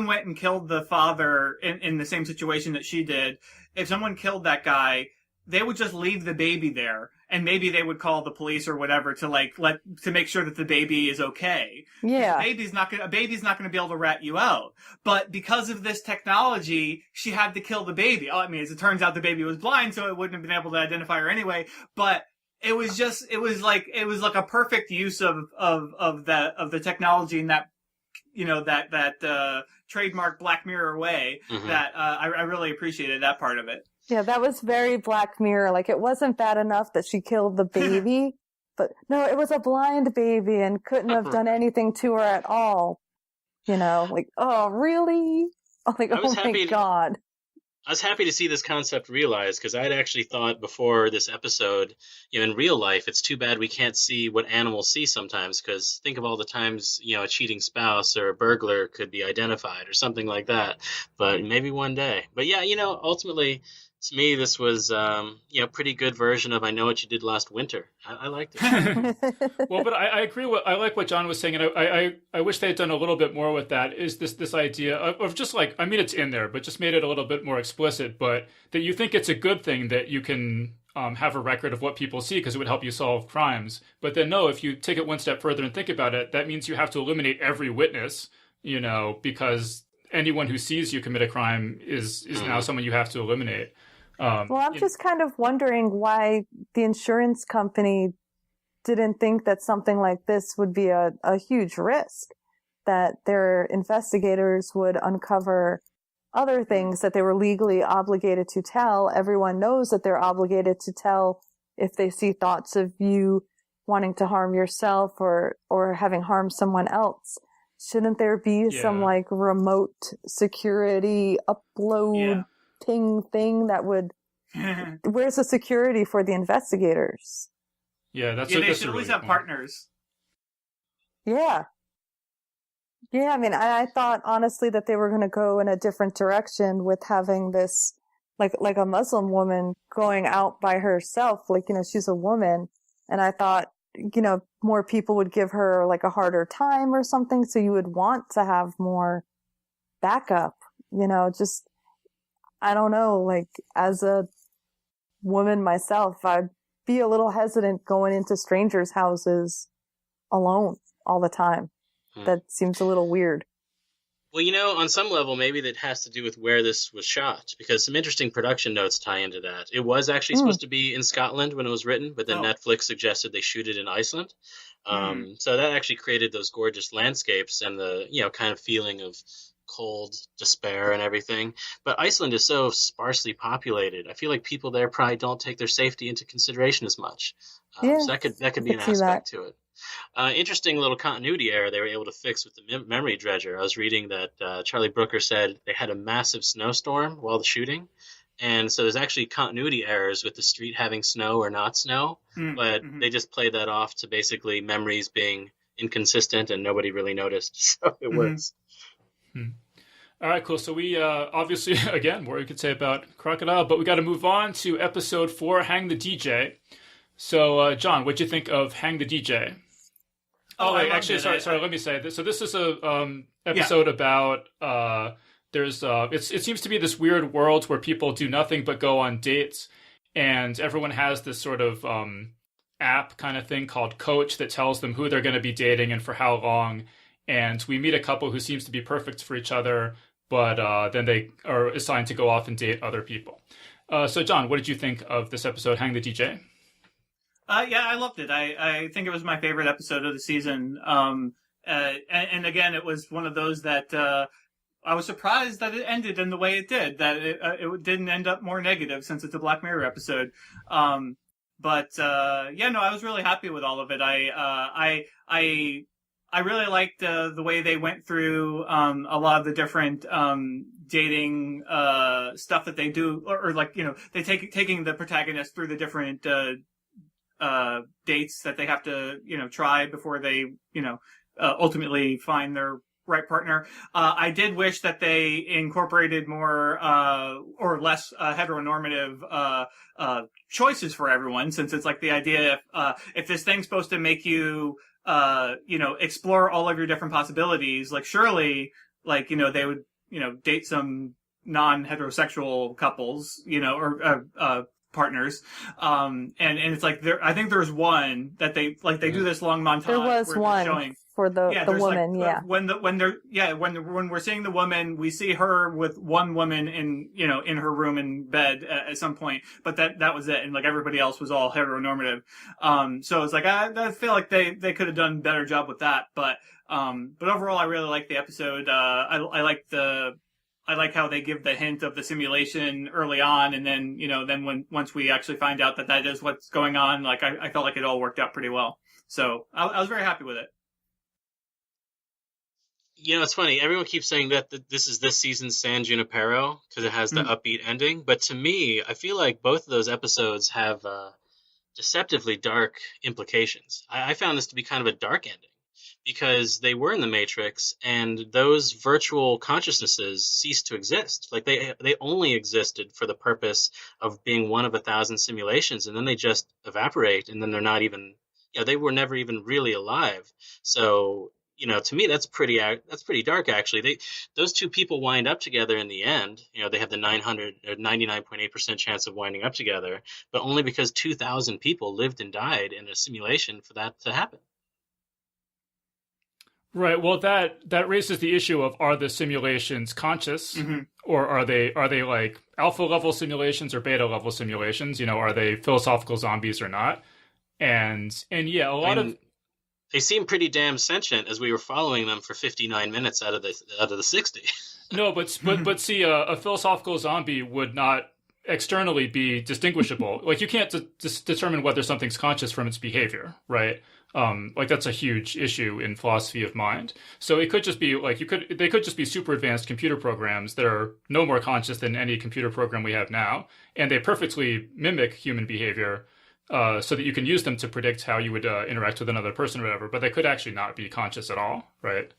went and killed the father in the same situation that she did, if someone killed that guy, they would just leave the baby there, and maybe they would call the police or whatever to to make sure that the baby is okay. Yeah. A baby's not gonna be able to rat you out. But because of this technology, she had to kill the baby. I mean, as it turns out, the baby was blind, so it wouldn't have been able to identify her anyway. But it was like a perfect use of the technology in that, that trademark Black Mirror way. Mhm. That I really appreciated that part of it. Yeah, that was very Black Mirror. Like, it wasn't bad enough that she killed the baby, but no, it was a blind baby and couldn't have done anything to her at all. Like, oh, really? Like, oh my God. I was happy to see this concept realized, because I'd actually thought before this episode, in real life, it's too bad we can't see what animals see sometimes, because think of all the times, a cheating spouse or a burglar could be identified or something like that. But maybe one day. But yeah, ultimately, to me, this was, pretty good version of I Know What You Did Last Winter. I liked it. Well, but I agree. I like what John was saying, and I wish they had done a little bit more with that. Is this idea of just like, I mean, it's in there, but just made it a little bit more explicit. But that you think it's a good thing that you can have a record of what people see because it would help you solve crimes. But then no, if you take it one step further and think about it, that means you have to eliminate every witness. Because anyone who sees you commit a crime is now someone you have to eliminate. Well, I'm just kind of wondering why the insurance company didn't think that something like this would be a huge risk, that their investigators would uncover other things that they were legally obligated to tell. Everyone knows that they're obligated to tell if they see thoughts of you wanting to harm yourself or having harmed someone else. Shouldn't there be some like remote security upload ping thing that would where's the security for the investigators? Yeah, they should always have partners. Yeah, I mean, I thought honestly that they were going to go in a different direction with having this like a Muslim woman going out by herself, like, she's a woman, and I thought, more people would give her like a harder time or something, so you would want to have more backup, just I don't know, like, as a woman myself, I'd be a little hesitant going into strangers' houses alone all the time. That seems a little weird. Well, on some level, maybe that has to do with where this was shot, because some interesting production notes tie into that. It was actually supposed to be in Scotland when it was written, but then Netflix suggested they shoot it in Iceland. So that actually created those gorgeous landscapes and the, kind of feeling of cold despair and everything. But Iceland is so sparsely populated. I feel like people there probably don't take their safety into consideration as much. So that could be an aspect to it. Interesting little continuity error they were able to fix with the memory dredger. I was reading that Charlie Brooker said they had a massive snowstorm while the shooting. And so there's actually continuity errors with the street having snow or not snow. But they just played that off to basically memories being inconsistent and nobody really noticed. So it works. All right, cool. So we obviously, again, more we could say about Crocodile, but we got to move on to episode 4, Hang the DJ. So, John, what'd you think of Hang the DJ? Actually, sorry. Let me say this. So this is a episode about it seems to be this weird world where people do nothing but go on dates, and everyone has this sort of app kind of thing called Coach that tells them who they're going to be dating and for how long. And we meet a couple who seems to be perfect for each other, but then they are assigned to go off and date other people. So, John, what did you think of this episode, Hang the DJ? Yeah, I loved it. I think it was my favorite episode of the season. And again, it was one of those that I was surprised that it ended in the way it did. That it didn't end up more negative since it's a Black Mirror episode. But yeah, no, I was really happy with all of it. I really liked the way they went through a lot of the different dating stuff that they do, or like, you know, they taking the protagonist through the different dates that they have to, you know, try before they, you know, ultimately find their right partner. I did wish that they incorporated more or less heteronormative choices for everyone, since it's like the idea if this thing's supposed to make you you know, explore all of your different possibilities, like surely, like, you know, they would, you know, date some non-heterosexual couples, you know, or partners. And it's like I think there's one that they do this long montage. There was one showing, for the woman, like, when we're seeing the woman, we see her with one woman in, you know, in her room in bed at some point, but that was it, and like everybody else was all heteronormative. So it's like I feel like they could have done a better job with that, but overall I really like the episode. I like how they give the hint of the simulation early on, and then, you know, once we actually find out that is what's going on, like I felt like it all worked out pretty well. So I was very happy with it. You know, it's funny. Everyone keeps saying that this is this season's San Junipero because it has the upbeat ending. But to me, I feel like both of those episodes have deceptively dark implications. I found this to be kind of a dark ending because they were in the Matrix and those virtual consciousnesses ceased to exist. Like they only existed for the purpose of being one of 1,000 simulations, and then they just evaporate, and then they're not even, you know, they were never even really alive. So, you know, to me, that's pretty dark, actually. Those two people wind up together in the end. You know, they have the 99.8% chance of winding up together, but only because 2,000 people lived and died in a simulation for that to happen. Right. Well, that raises the issue of, are the simulations conscious, or are they like alpha level simulations or beta level simulations? You know, are they philosophical zombies or not? And yeah, a lot of they seem pretty damn sentient as we were following them for 59 minutes out of the 60. No, but see, a philosophical zombie would not externally be distinguishable. Like you can't determine whether something's conscious from its behavior, right? Like that's a huge issue in philosophy of mind. So it could just be like they could just be super advanced computer programs that are no more conscious than any computer program we have now, and they perfectly mimic human behavior. So that you can use them to predict how you would interact with another person or whatever, but they could actually not be conscious at all, right?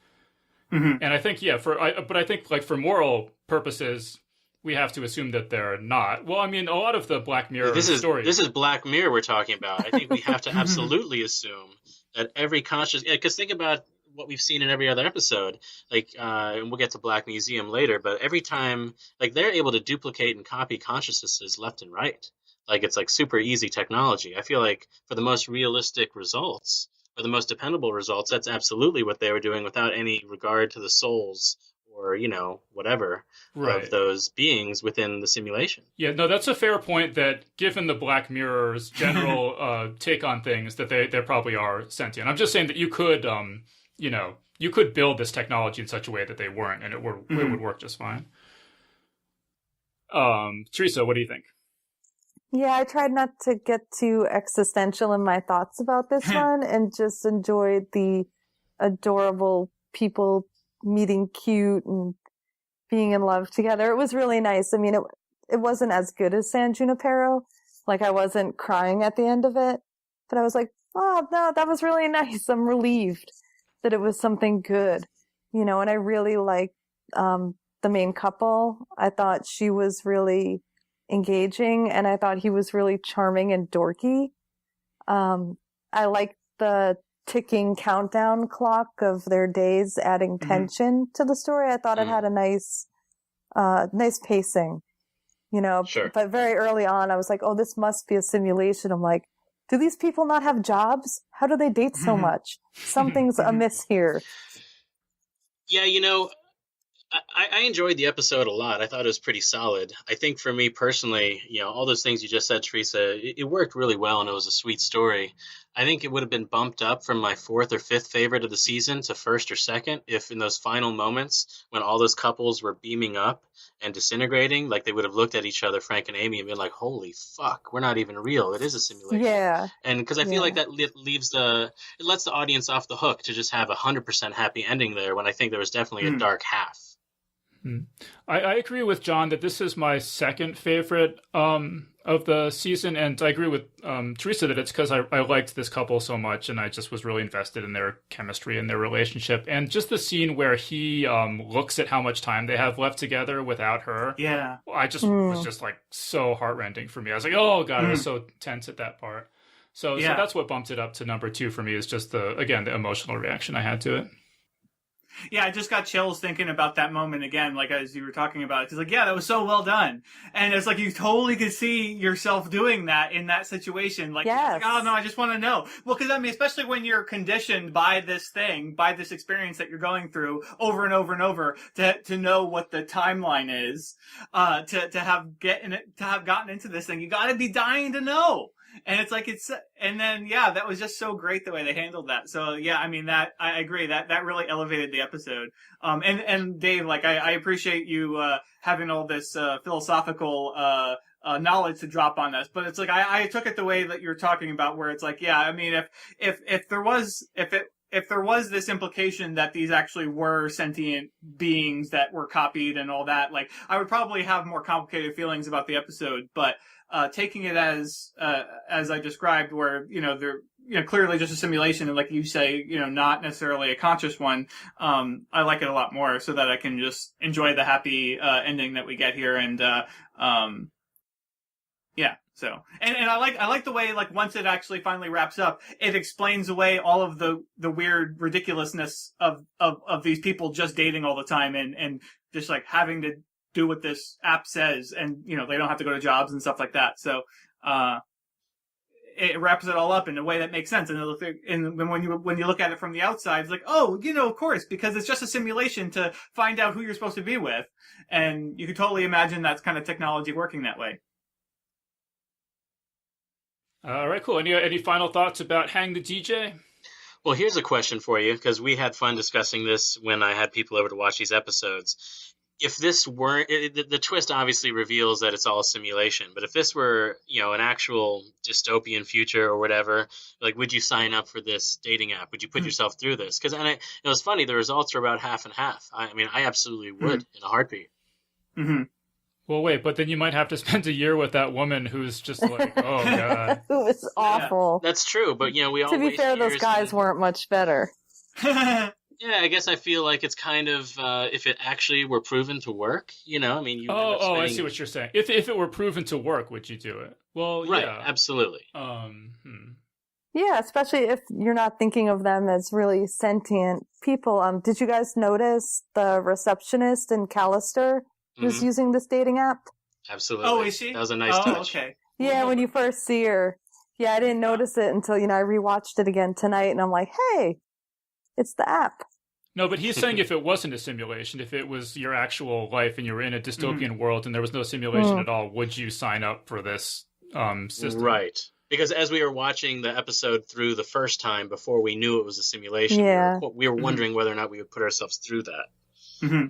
And I think, yeah, but I think like for moral purposes, we have to assume that they're not. Well, I mean, a lot of the Black Mirror stories. This is Black Mirror we're talking about. I think we have to absolutely assume that every conscious, because think about what we've seen in every other episode, like, and we'll get to Black Museum later, but every time, like, they're able to duplicate and copy consciousnesses left and right. Like, it's like super easy technology. I feel like for the most realistic results, or the most dependable results, that's absolutely what they were doing without any regard to the souls or, you know, whatever of those beings within the simulation. Yeah, no, that's a fair point, that given the Black Mirror's general take on things, that they probably are sentient. I'm just saying that you could, you know, you could build this technology in such a way that they weren't, and it would work just fine. Teresa, what do you think? Yeah, I tried not to get too existential in my thoughts about this one, and just enjoyed the adorable people meeting cute and being in love together. It was really nice. I mean, it wasn't as good as San Junipero. Like, I wasn't crying at the end of it, but I was like, oh, no, that was really nice. I'm relieved that it was something good, you know, and I really liked the main couple. I thought she was really engaging, and I thought he was really charming and dorky. I liked the ticking countdown clock of their days, adding tension to the story. I thought it had a nice pacing, you know. Sure. But very early on, I was like, oh, this must be a simulation. I'm like, do these people not have jobs? How do they date so much? Something's amiss here. Yeah, you know, I enjoyed the episode a lot. I thought it was pretty solid. I think for me personally, you know, all those things you just said, Teresa, it worked really well, and it was a sweet story. I think it would have been bumped up from my 4th or 5th favorite of the season to 1st or 2nd if in those final moments when all those couples were beaming up and disintegrating, like they would have looked at each other, Frank and Amy, and been like, holy fuck, we're not even real. It is a simulation. Yeah. And because I feel like that it lets the audience off the hook to just have 100% happy ending there when I think there was definitely a dark half. I agree with John that this is my second favorite of the season, and I agree with Teresa that it's because I liked this couple so much, and I just was really invested in their chemistry and their relationship, and just the scene where he looks at how much time they have left together without her. Yeah, I just was just like so heartrending for me. I was like, oh god, I was so tense at that part. So that's what bumped it up to number 2 for me, is just the emotional reaction I had to it. Yeah, I just got chills thinking about that moment again, like as you were talking about it. It's like, yeah, that was so well done. And it's like you totally could see yourself doing that in that situation. Like, yes. It's like, oh no, I just want to know. Well, because I mean, especially when you're conditioned by this thing, by this experience that you're going through over and over and over to know what the timeline is, to have gotten into this thing, you got to be dying to know. And it's like, and then, that was just so great the way they handled that. So, I mean, that, I agree, that really elevated the episode. And Dave, like, I appreciate you, having all this, philosophical, knowledge to drop on us. But it's like, I took it the way that you're talking about, where it's like, I mean, if there was this implication that these actually were sentient beings that were copied and all that, like, I would probably have more complicated feelings about the episode, but, taking it as I described, where, they're, clearly just a simulation, and like you say, not necessarily a conscious one, I like it a lot more, so that I can just enjoy the happy, ending that we get here. And, so, and I like the way, like, once it actually finally wraps up, it explains away all of the weird ridiculousness of these people just dating all the time and just like having to do what this app says, and they don't have to go to jobs and stuff like that. So it wraps it all up in a way that makes sense. And when you look at it from the outside, it's like, oh, of course, because it's just a simulation to find out who you're supposed to be with, and you can totally imagine that's kind of technology working that way. All right, cool. Any final thoughts about Hang the DJ? Well, here's a question for you, because we had fun discussing this when I had people over to watch these episodes. If this weren't, the twist obviously reveals that it's all a simulation, but if this were, an actual dystopian future or whatever, like, would you sign up for this dating app? Would you put yourself through this? Because, it was funny, the results are about half and half. I mean, I absolutely would in a heartbeat. Mm-hmm. Well, wait, but then you might have to spend a year with that woman who's just like, oh god. It was awful. That's true, but, we all To be fair, those guys weren't much better. Yeah, I guess I feel like it's kind of, if it actually were proven to work, I mean, you. I see what you're saying. If it were proven to work, would you do it? Well, right, yeah. Absolutely. Yeah, especially if you're not thinking of them as really sentient people. Did you guys notice the receptionist in Callister who's using this dating app? Absolutely. Oh, is she? That was a nice touch. Okay. Yeah, when you first see her. Yeah, I didn't notice it until, I rewatched it again tonight, and I'm like, hey, it's the app. No, but he's saying if it wasn't a simulation, if it was your actual life and you were in a dystopian world and there was no simulation at all, would you sign up for this system? Right. Because as we were watching the episode through the first time, before we knew it was a simulation, we were wondering whether or not we would put ourselves through that. Mm-hmm.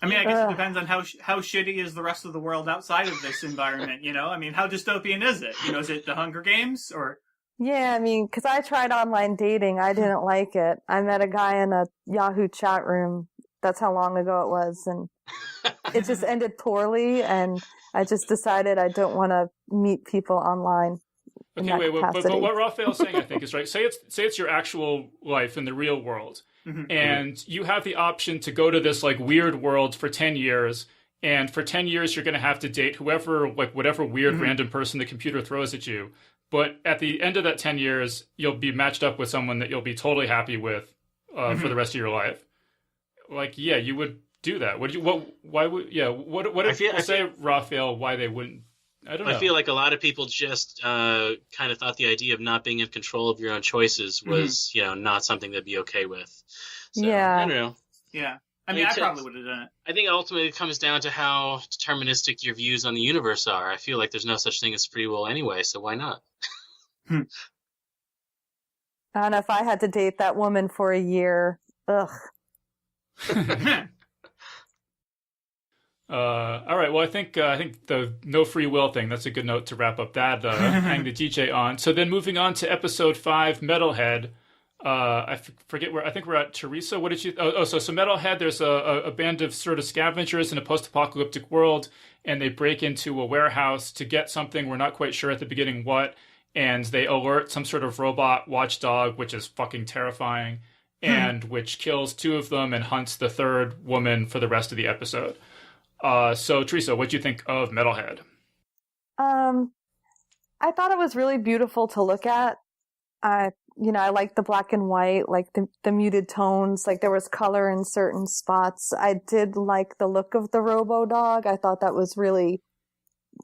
I mean, I guess it depends on how shitty is the rest of the world outside of this environment, I mean, how dystopian is it? Is it the Hunger Games or... Yeah, I mean, because I tried online dating. I didn't like it. I met a guy in a Yahoo chat room. That's how long ago it was. And it just ended poorly. And I just decided I don't want to meet people online. Okay, wait, but what Raphael's saying, I think, is right. Say it's your actual life in the real world. Mm-hmm. And you have the option to go to this like weird world for 10 years. And for 10 years, you're going to have to date whatever weird random person the computer throws at you. But at the end of that 10 years, you'll be matched up with someone that you'll be totally happy with for the rest of your life. Like, yeah, you would do that. What if say, Raphael, why they wouldn't? I don't know. I feel like a lot of people just kind of thought the idea of not being in control of your own choices was, not something they'd be okay with. So, I don't know. Yeah. I mean, I probably would have done it. I think ultimately it comes down to how deterministic your views on the universe are. I feel like there's no such thing as free will anyway, so why not? I don't know if I had to date that woman for a year. Ugh. All right. Well, I think the no free will thing, that's a good note to wrap up that hang the DJ on. So then moving on to episode 5, Metalhead. Forget where, I think we're at. Teresa, what did you, so Metalhead, there's a band of sort of scavengers in a post-apocalyptic world, and they break into a warehouse to get something. We're not quite sure at the beginning what, and they alert some sort of robot watchdog, which is fucking terrifying, and which kills 2 of them and hunts the 3rd woman for the rest of the episode. So Teresa, what do you think of Metalhead? I thought it was really beautiful to look at. I like the black and white, like the muted tones, like there was color in certain spots. I did like the look of the Robo Dog. I thought that was really,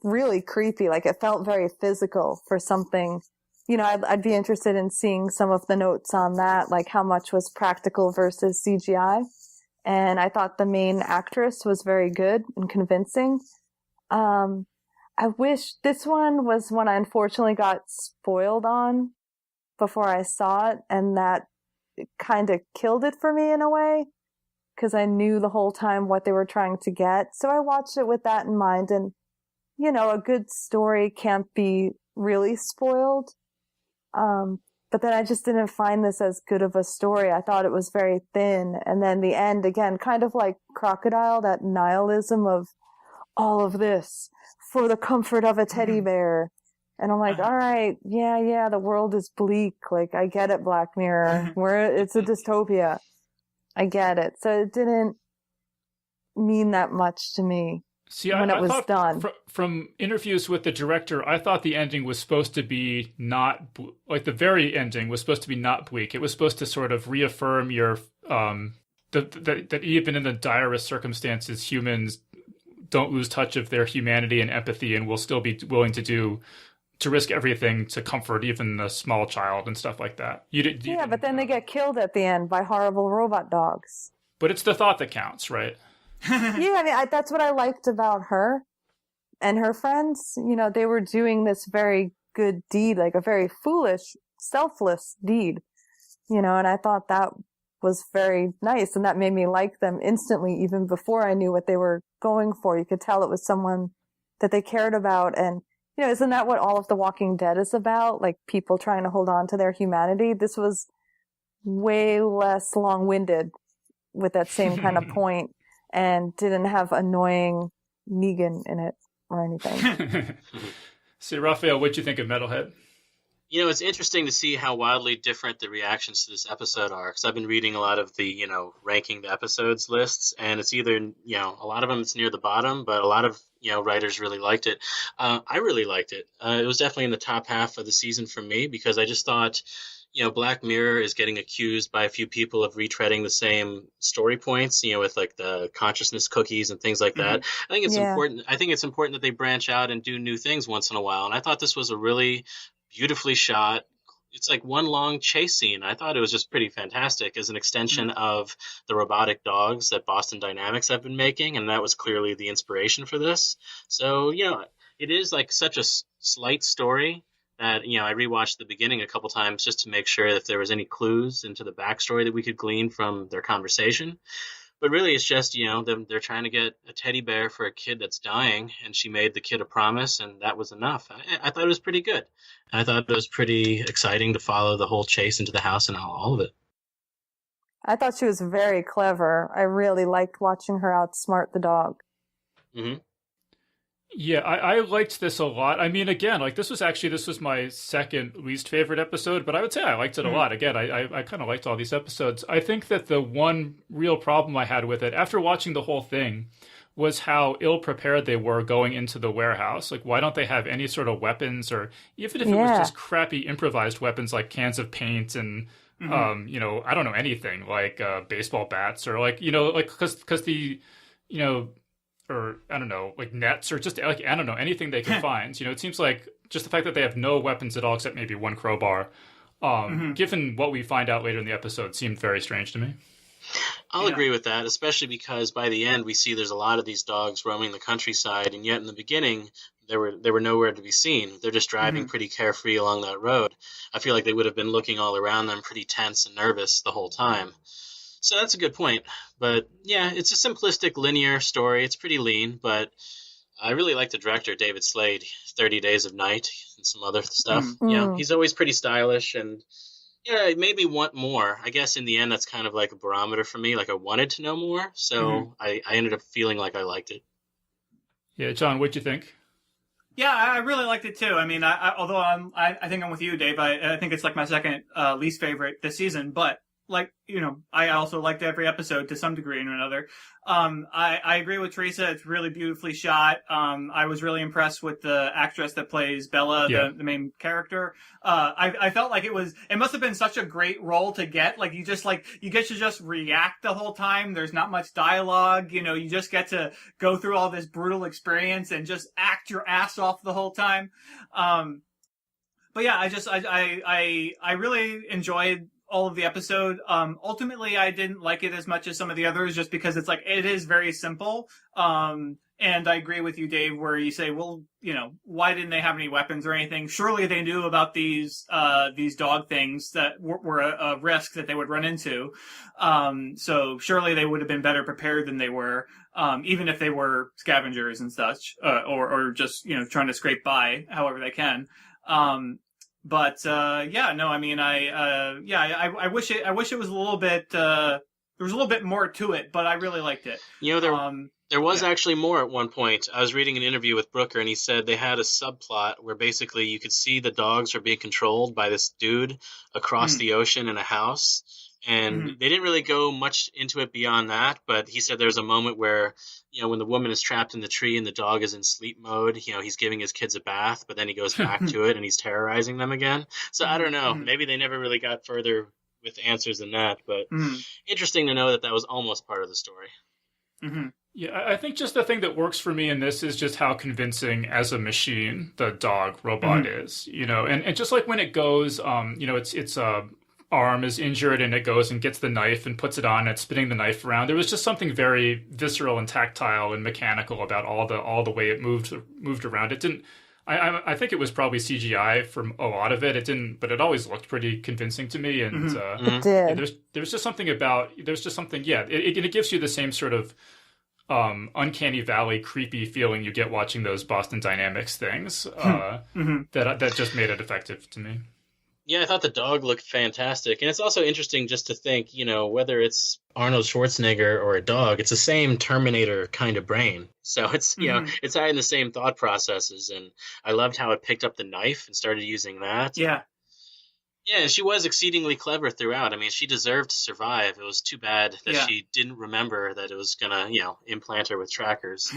really creepy. Like it felt very physical for something. I'd be interested in seeing some of the notes on that, like how much was practical versus CGI. And I thought the main actress was very good and convincing. I wish this one was one I unfortunately got spoiled on before I saw it, and that kind of killed it for me in a way, because I knew the whole time what they were trying to get. So I watched it with that in mind, and, a good story can't be really spoiled. But then I just didn't find this as good of a story. I thought it was very thin. And then the end, again, kind of like Crocodile, that nihilism of all of this for the comfort of a teddy bear. And I'm like, all right, yeah, the world is bleak. Like, I get it, Black Mirror. It's a dystopia. I get it. So it didn't mean that much to me. See, when it was done. From interviews with the director, I thought the ending was supposed to be not like the very ending was supposed to be not bleak. It was supposed to sort of reaffirm your that even in the direst circumstances, humans don't lose touch of their humanity and empathy, and will still be willing to risk everything to comfort even a small child and stuff like that. But then they get killed at the end by horrible robot dogs. But it's the thought that counts, right? That's what I liked about her and her friends. They were doing this very good deed, like a very foolish, selfless deed, and I thought that was very nice. And that made me like them instantly, even before I knew what they were going for. You could tell it was someone that they cared about. And, isn't that what all of The Walking Dead is about? Like people trying to hold on to their humanity. This was way less long-winded with that same kind of point. And didn't have annoying Negan in it or anything. So, Raphael, what'd you think of Metalhead? It's interesting to see how wildly different the reactions to this episode are, because I've been reading a lot of the, ranking the episodes lists, and it's either, a lot of them it's near the bottom, but a lot of, writers really liked it. I really liked it. It was definitely in the top half of the season for me, because I just thought, Black Mirror is getting accused by a few people of retreading the same story points, with like the consciousness cookies and things like that. I think it's important. I think it's important that they branch out and do new things once in a while. And I thought this was a really beautifully shot. It's like one long chase scene. I thought it was just pretty fantastic as an extension of the robotic dogs that Boston Dynamics have been making. And that was clearly the inspiration for this. So, it is like such a slight story that, I rewatched the beginning a couple times just to make sure if there was any clues into the backstory that we could glean from their conversation. But really, it's just, they're trying to get a teddy bear for a kid that's dying, and she made the kid a promise, and that was enough. I thought it was pretty good. I thought it was pretty exciting to follow the whole chase into the house and all of it. I thought she was very clever. I really liked watching her outsmart the dog. Mm-hmm. Yeah, I liked this a lot. I mean, again, like this was my second least favorite episode, but I would say I liked it a lot. Again, I kind of liked all these episodes. I think that the one real problem I had with it, after watching the whole thing, was how ill-prepared they were going into the warehouse. Like, why don't they have any sort of weapons, or even if it was just crappy improvised weapons like cans of paint and, I don't know, anything like baseball bats or like, because the, or I don't know, like nets or just like, I don't know, anything they can find. It seems like just the fact that they have no weapons at all except maybe one crowbar, given what we find out later in the episode, seemed very strange to me. I'll agree with that, especially because by the end we see there's a lot of these dogs roaming the countryside, and yet in the beginning they were nowhere to be seen. They're just driving pretty carefree along that road. I feel like they would have been looking all around them pretty tense and nervous the whole time. So that's a good point. But yeah, it's a simplistic linear story. It's pretty lean, but I really like the director, David Slade, 30 Days of Night and some other stuff. He's always pretty stylish, and yeah, it made me want more. I guess in the end, that's kind of like a barometer for me. Like I wanted to know more, so I ended up feeling like I liked it. Yeah, John, what'd you think? Yeah, I really liked it too. I mean, although I think I'm with you, Dave. I think it's like my second least favorite this season, but like, I also liked every episode to some degree or another. I agree with Teresa. It's really beautifully shot. I was really impressed with the actress that plays Bella, the main character. I felt like it must have been such a great role to get. Like, you get to just react the whole time. There's not much dialogue. You just get to go through all this brutal experience and just act your ass off the whole time. But yeah, I really enjoyed all of the episode. Ultimately, I didn't like it as much as some of the others, just because it's like, it is very simple. And I agree with you, Dave, where you say, well, why didn't they have any weapons or anything? Surely they knew about these dog things that were a risk that they would run into. So surely they would have been better prepared than they were, even if they were scavengers and such, or just, trying to scrape by however they can. I mean, I wish it was a little bit, there was a little bit more to it, but I really liked it. There was actually more at one point. I was reading an interview with Brooker, and he said they had a subplot where basically you could see the dogs are being controlled by this dude across the ocean in a house. And they didn't really go much into it beyond that, but he said there's a moment where, when the woman is trapped in the tree and the dog is in sleep mode, he's giving his kids a bath, but then he goes back to it and he's terrorizing them again. So I don't know. Maybe they never really got further with answers than that, but interesting to know that was almost part of the story. Yeah, I think just the thing that works for me in this is just how convincing as a machine the dog robot is, and just like when it goes, it's arm is injured and it goes and gets the knife and puts it on and it's spinning the knife around. There was just something very visceral and tactile and mechanical about all the way it moved around. It didn't. I think it was probably CGI for a lot of it. It didn't, but it always looked pretty convincing to me. And it did. There's just something about. There's just something. Yeah, it gives you the same sort of uncanny valley creepy feeling you get watching those Boston Dynamics things. That just made it effective to me. Yeah, I thought the dog looked fantastic. And it's also interesting just to think, whether it's Arnold Schwarzenegger or a dog, it's the same Terminator kind of brain. So it's, it's having the same thought processes. And I loved how it picked up the knife and started using that. Yeah. Yeah, she was exceedingly clever throughout. I mean, she deserved to survive. It was too bad that she didn't remember that it was going to, implant her with trackers.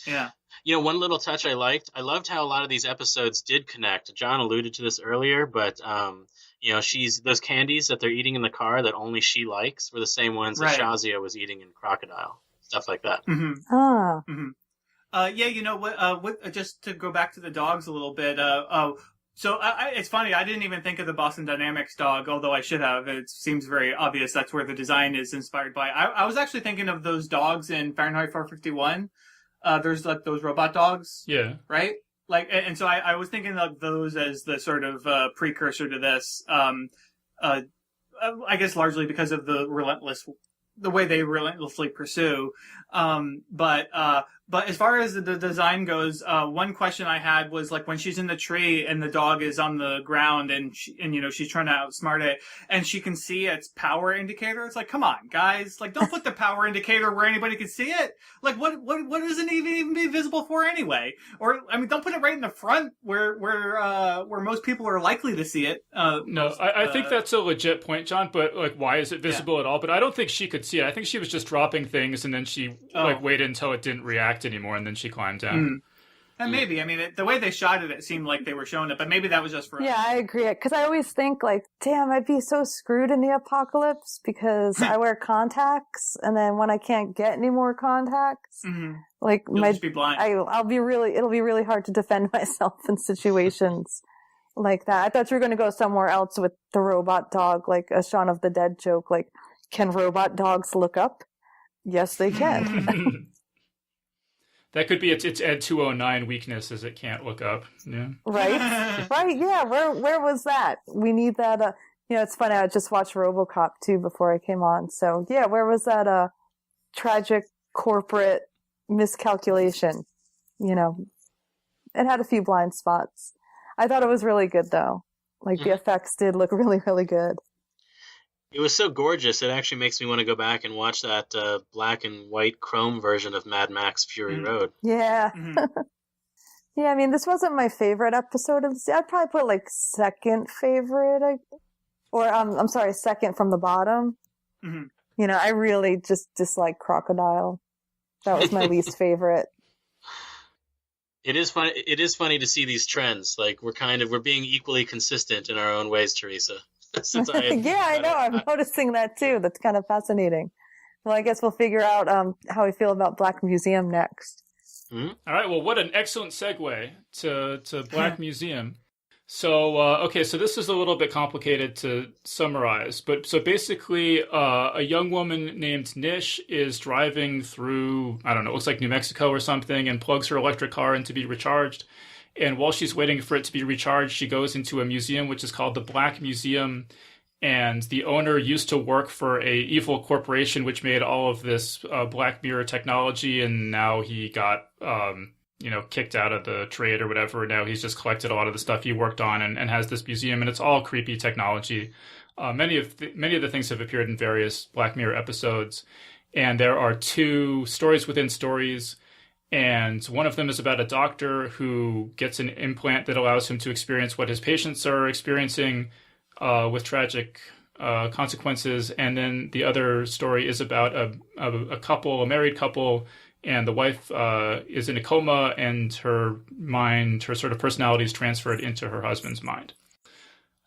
Yeah. One little touch I loved how a lot of these episodes did connect. John alluded to this earlier, but, those candies that they're eating in the car that only she likes were the same ones that Shazia was eating in Crocodile. Stuff like that. Just to go back to the dogs a little bit, so it's funny, I didn't even think of the Boston Dynamics dog, although I should have. It seems very obvious that's where the design is inspired by. I was actually thinking of those dogs in Fahrenheit 451. There's like those robot dogs. Yeah. Right? Like, and so I was thinking of those as the sort of precursor to this. I guess largely because of the way they relentlessly pursue. But as far as the design goes, one question I had was like when she's in the tree and the dog is on the ground and she's trying to outsmart it and she can see its power indicator. It's like, come on, guys, like don't put the power indicator where anybody can see it. Like what does it even be visible for anyway? Or I mean, don't put it right in the front where most people are likely to see it. I think that's a legit point, John. But like, why is it visible at all? But I don't think she could see it. I think she was just dropping things and then she waited until it didn't react anymore and then she climbed down. And maybe, I mean, the way they shot it, it seemed like they were showing it, but maybe that was just for us. Yeah, I agree. Because I always think like, damn, I'd be so screwed in the apocalypse because I wear contacts, and then when I can't get any more contacts, like you'll just be blind. it'll be really hard to defend myself in situations like that. I thought you were going to go somewhere else with the robot dog, like a Shaun of the Dead joke, like Can robot dogs look up? Yes, they can. That could be its Ed 209 weakness, is it can't look up. Yeah. Right? Right, yeah. Where was that? We need that. It's funny. I just watched RoboCop 2 before I came on. So, yeah, where was that tragic corporate miscalculation? It had a few blind spots. I thought it was really good, though. Like, the effects did look really, really good. It was so gorgeous, it actually makes me want to go back and watch that black and white chrome version of Mad Max Fury Road. Yeah. Yeah, I mean, this wasn't my favorite episode of the I'd probably put, like, second favorite, I'm sorry, second from the bottom. I really just dislike Crocodile. That was my least favorite. It is funny. It is funny to see these trends. Like we're being equally consistent in our own ways, Teresa. Yeah, I know. I'm noticing that too. That's kind of fascinating. Well, I guess we'll figure out how we feel about Black Museum next. All right. Well, what an excellent segue to Black Museum. So, okay, so this is a little bit complicated to summarize, but so basically, a young woman named Nish is driving through, I don't know, it looks like New Mexico or something, and plugs her electric car in to be recharged. And while she's waiting for it to be recharged, she goes into a museum, which is called the Black Museum. And the owner used to work for a evil corporation, which made all of this Black Mirror technology. And now he got, kicked out of the trade or whatever. Now he's just collected a lot of the stuff he worked on and has this museum. And it's all creepy technology. Many of the things have appeared in various Black Mirror episodes. And there are 2 stories within stories. And one of them is about a doctor who gets an implant that allows him to experience what his patients are experiencing with tragic consequences. And then the other story is about a couple, a married couple, and the wife is in a coma, and her sort of personality is transferred into her husband's mind.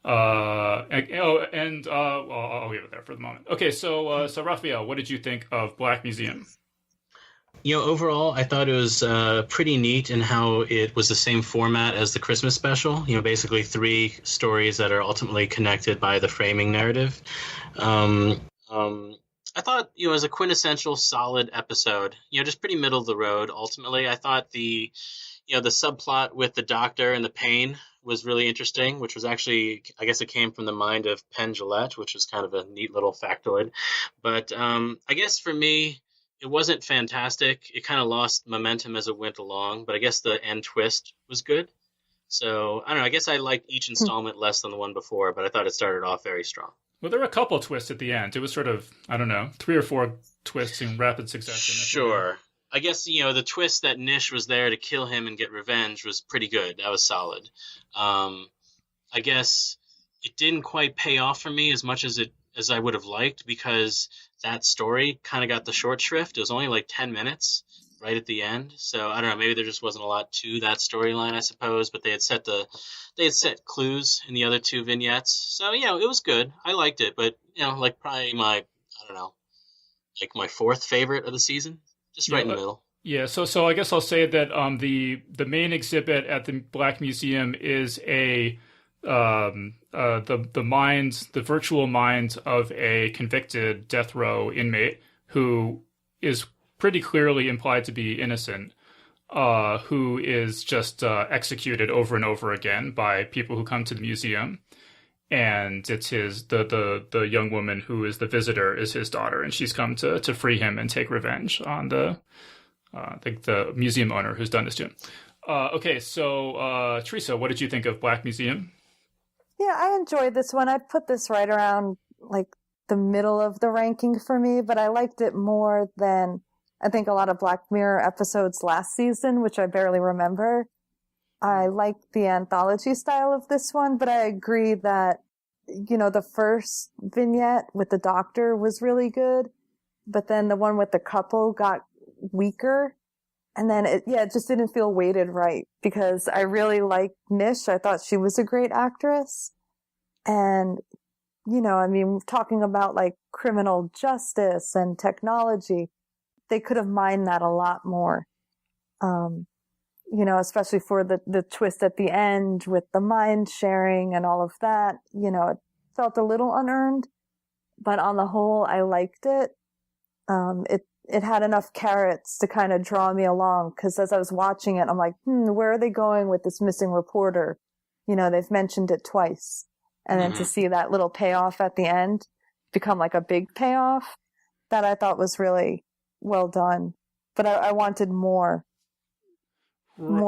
I'll leave it there for the moment. Okay, so Raphael, what did you think of Black Museum? Overall, I thought it was pretty neat in how it was the same format as the Christmas special. Basically 3 stories that are ultimately connected by the framing narrative. I thought, it was a quintessential solid episode. Just pretty middle of the road. Ultimately, I thought the subplot with the doctor and the pain was really interesting, which was actually, I guess it came from the mind of Penn Jillette, which was kind of a neat little factoid. But I guess for me, it wasn't fantastic. It kind of lost momentum as it went along, but I guess the end twist was good. So, I don't know, I guess I liked each installment less than the one before, but I thought it started off very strong. Well, there were a couple twists at the end. It was sort of, I don't know, 3 or 4 twists in rapid succession. Sure. I guess, the twist that Nish was there to kill him and get revenge was pretty good. That was solid. I guess it didn't quite pay off for me as much as I would have liked, because that story kind of got the short shrift. It was only like 10 minutes right at the end. So I don't know, maybe there just wasn't a lot to that storyline, I suppose, but they had set clues in the other 2 vignettes. So, it was good. I liked it, but, like probably my 4th favorite of the season, just right in the middle. Yeah, so I guess I'll say that the main exhibit at the Black Museum is the virtual mind of a convicted death row inmate who is pretty clearly implied to be innocent, who is just executed over and over again by people who come to the museum. And it's the young woman who is the visitor is his daughter, and she's come to free him and take revenge on the museum owner who's done this to him. Okay, so Teresa, what did you think of Black Museum? Yeah, I enjoyed this one. I'd put this right around like the middle of the ranking for me, but I liked it more than I think a lot of Black Mirror episodes last season, which I barely remember. I liked the anthology style of this one, but I agree that, the first vignette with the doctor was really good, but then the one with the couple got weaker. And then it just didn't feel weighted right, because I really liked Nish. I thought she was a great actress. And, talking about like criminal justice and technology, they could have mined that a lot more. Especially for the twist at the end with the mind sharing and all of that, it felt a little unearned. but on the whole, I liked it. It had enough carrots to kind of draw me along, because as I was watching it, I'm like, where are they going with this missing reporter? You know, they've mentioned it twice. And then to see that little payoff at the end become like a big payoff, that I thought was really well done. But I wanted more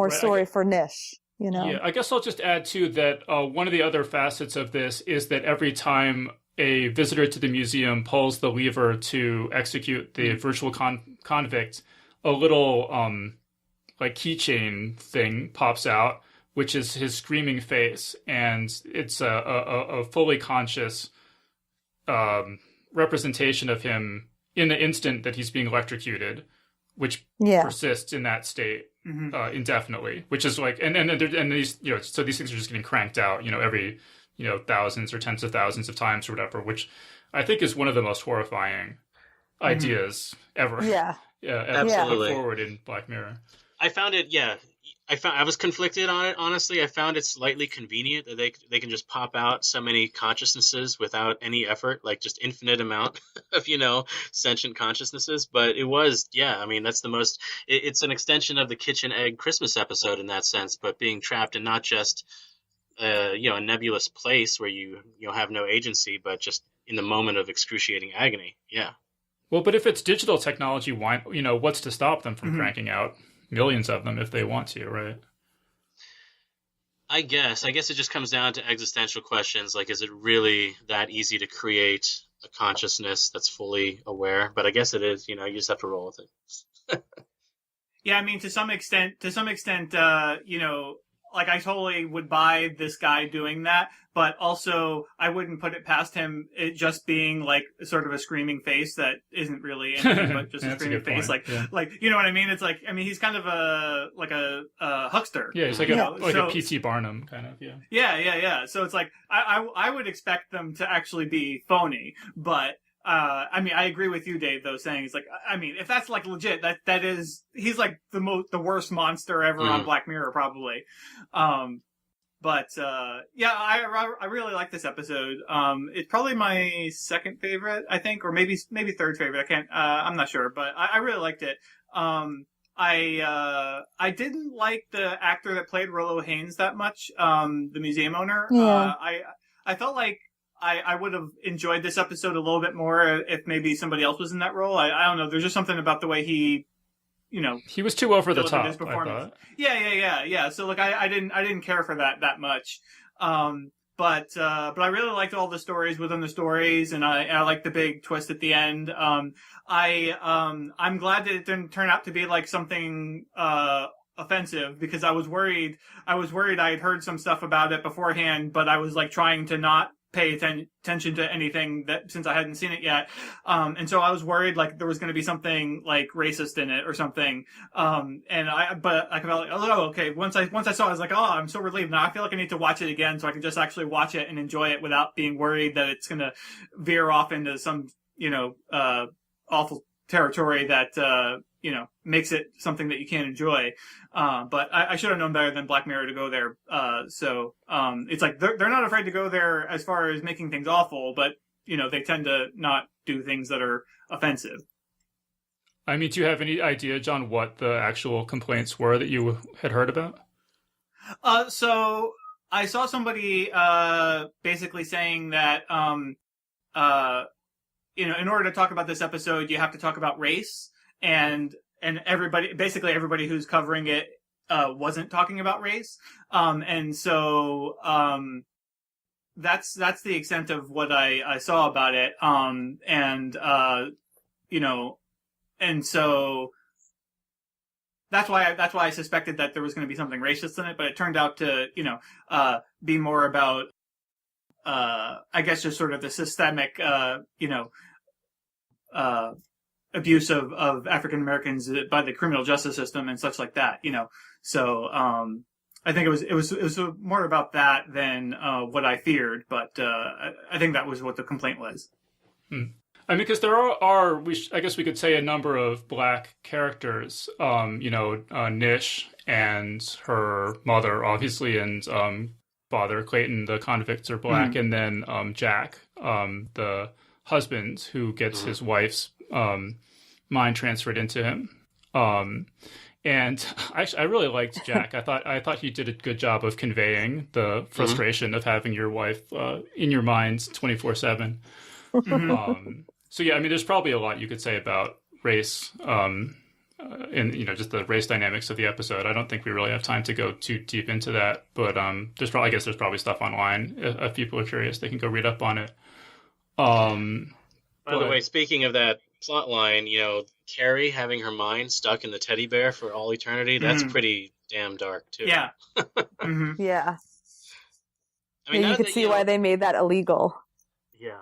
story for Nish, you know? Yeah, I guess I'll just add too that one of the other facets of this is that every time a visitor to the museum pulls the lever to execute the virtual convict, a little like keychain thing pops out, which is his screaming face, and it's a fully conscious representation of him in the instant that he's being electrocuted, which persists in that state indefinitely. Which is like, and these, you know, so these things are just getting cranked out, you know, every, you know, thousands or tens of thousands of times or whatever, which I think is one of the most horrifying ideas ever. Yeah. Absolutely. Put forward in Black Mirror. I found it, I was conflicted on it, honestly. I found it slightly convenient that they can just pop out so many consciousnesses without any effort, like just infinite amount of, you know, sentient consciousnesses. But it was, I mean, that's the most, it's an extension of the Kitchen Egg Christmas episode in that sense, but being trapped in not just you know, a nebulous place where you have no agency, but just in the moment of excruciating agony. Yeah. Well, but if it's digital technology, why, you know, what's to stop them from cranking out millions of them if they want to, right? I guess it just comes down to existential questions. Like, is it really that easy to create a consciousness that's fully aware? But I guess it is, you know, you just have to roll with it. Yeah. I mean, to some extent, you know, like I totally would buy this guy doing that, but also I wouldn't put it past him it just being like sort of a screaming face that isn't really anything but just a screaming face. Like, you know what I mean? It's like, I mean, he's kind of a huckster. Yeah, he's like a P.T. Barnum kind of. Yeah. So it's like I would expect them to actually be phony, but. I mean, I agree with you, Dave, though, saying it's like, I mean, if that's like legit, that is, he's like the worst monster ever on Black Mirror, probably. But I really like this episode. It's probably my second favorite, I think, or maybe third favorite. I'm not sure, but I really liked it. I didn't like the actor that played Rolo Haynes that much, the museum owner. Yeah. I felt like I would have enjoyed this episode a little bit more if maybe somebody else was in that role. I don't know. There's just something about the way he, you know, he was too over the top. His performance. Yeah. So like I didn't care for that much. But I really liked all the stories within the stories, and I liked the big twist at the end. I'm glad that it didn't turn out to be like something offensive, because I was worried I had heard some stuff about it beforehand, but I was like trying to not pay attention to anything that, since I hadn't seen it yet. And so I was worried like there was going to be something like racist in it or something. But I felt like, oh, okay. Once I saw it, I was like, oh, I'm so relieved. Now I feel like I need to watch it again so I can just actually watch it and enjoy it without being worried that it's going to veer off into some, you know, awful territory that, you know, makes it something that you can't enjoy. But I should have known better than Black Mirror to go there. So it's like they're not afraid to go there as far as making things awful, but, you know, they tend to not do things that are offensive. I mean, do you have any idea, John, what the actual complaints were that you had heard about? So I saw somebody basically saying that, you know, in order to talk about this episode, you have to talk about race. And basically everybody who's covering it, wasn't talking about race. And so, that's the extent of what I saw about it. You know, and so that's why I suspected that there was going to be something racist in it, but it turned out to, you know, be more about, I guess just sort of the systemic, you know, abuse of African Americans by the criminal justice system and such like that, you know. So I think it was more about that than what I feared, but I think that was what the complaint was. I mean, because there are I guess we could say a number of black characters, you know, Nish and her mother, obviously, and father Clayton, the convicts, are black, and then Jack, the husband who gets his wife's mind transferred into him. And I really liked Jack. I thought he did a good job of conveying the frustration of having your wife in your mind 24/7. So yeah, I mean, there's probably a lot you could say about race, and just the race dynamics of the episode. I don't think we really have time to go too deep into that, but there's probably stuff online. If people are curious, they can go read up on it. By the way, speaking of that plot line, Carrie having her mind stuck in the teddy bear for all eternity, that's pretty damn dark, too. Yeah. Yeah. I mean, you could see why they made that illegal. Yeah.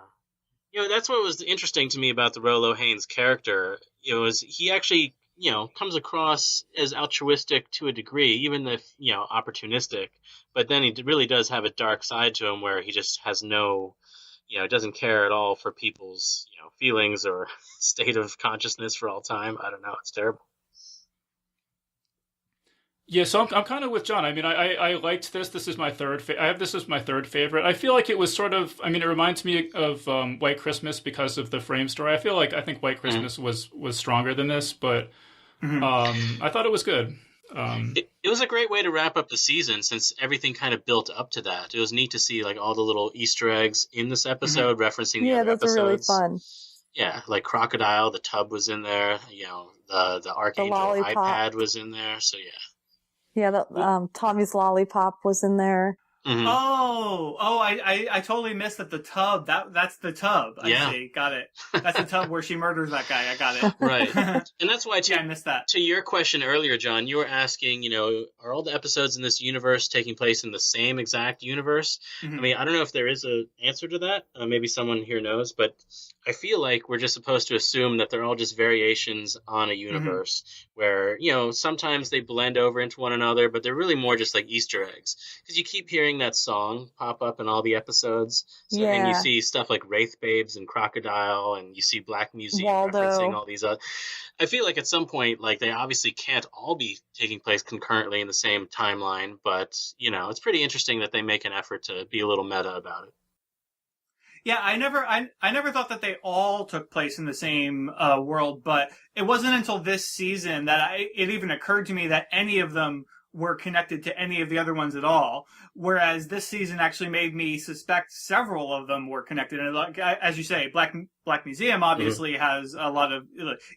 That's what was interesting to me about the Rolo Haynes character. Was he actually, comes across as altruistic to a degree, even if, opportunistic. But then he really does have a dark side to him where he just has no... doesn't care at all for people's, feelings or state of consciousness for all time. I don't know. It's terrible. Yeah, so I'm kind of with John. I mean, I liked this. This is my third. I have this as my third favorite. I feel like it was sort of. I mean, it reminds me of White Christmas because of the frame story. I think White Christmas was stronger than this, but I thought it was good. It was a great way to wrap up the season since everything kind of built up to that. It was neat to see all the little Easter eggs in this episode referencing the other episodes. Yeah, those are really fun. Yeah, like Crocodile, the tub was in there. The Archangel iPad was in there. So yeah. Yeah, Tommy's lollipop was in there. I totally missed that the tub. That's the tub. I see. Got it. That's the tub where she murders that guy. I got it. Right. And that's why I missed that. To your question earlier, John, you were asking, are all the episodes in this universe taking place in the same exact universe? I mean, I don't know if there is an answer to that. Maybe someone here knows, but I feel like we're just supposed to assume that they're all just variations on a universe where, sometimes they blend over into one another, but they're really more just like Easter eggs. Because you keep hearing that song pop up in all the episodes. So, and you see stuff like Wraith Babes and Crocodile, and you see Black Museum Waldo. Referencing all these other... I feel like at some point, they obviously can't all be taking place concurrently in the same timeline, but, it's pretty interesting that they make an effort to be a little meta about it. Yeah, I never thought that they all took place in the same world, but it wasn't until this season that it even occurred to me that any of them were connected to any of the other ones at all. Whereas this season actually made me suspect several of them were connected. And as you say, Black Museum obviously has a lot of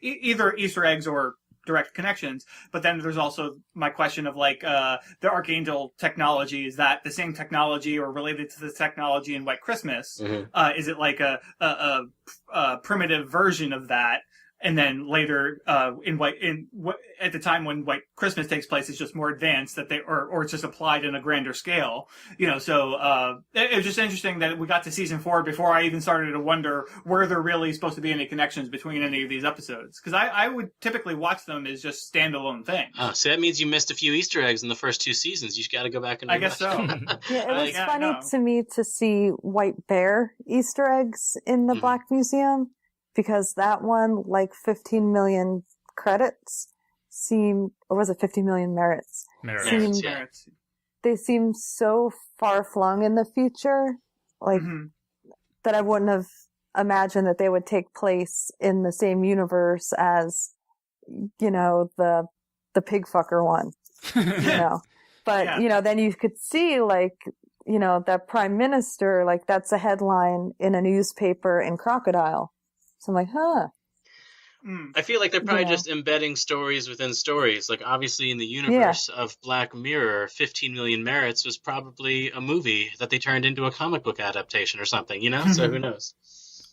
either Easter eggs or direct connections. But then there's also my question of the Archangel technology. Is that the same technology or related to the technology in White Christmas? Is it like a primitive version of that? And then later, at the time when White Christmas takes place, it's just more advanced or it's just applied in a grander scale. So it was just interesting that we got to season 4 before I even started to wonder were there really supposed to be any connections between any of these episodes? Because I would typically watch them as just standalone things. Oh, so that means you missed a few Easter eggs in the first 2 seasons. You got to go back and I guess so. Yeah, it was funny to me to see White Bear Easter eggs in the Black Museum. Because that one, 15 million credits or was it 15 million merits? Merits. They seem so far flung in the future, that I wouldn't have imagined that they would take place in the same universe as, the pig fucker one, But, then you could see, that prime minister, that's a headline in a newspaper in Crocodile. So I'm like, huh. I feel like they're probably just embedding stories within stories. Obviously in the universe of Black Mirror, 15 Million Merits was probably a movie that they turned into a comic book adaptation or something, So who knows?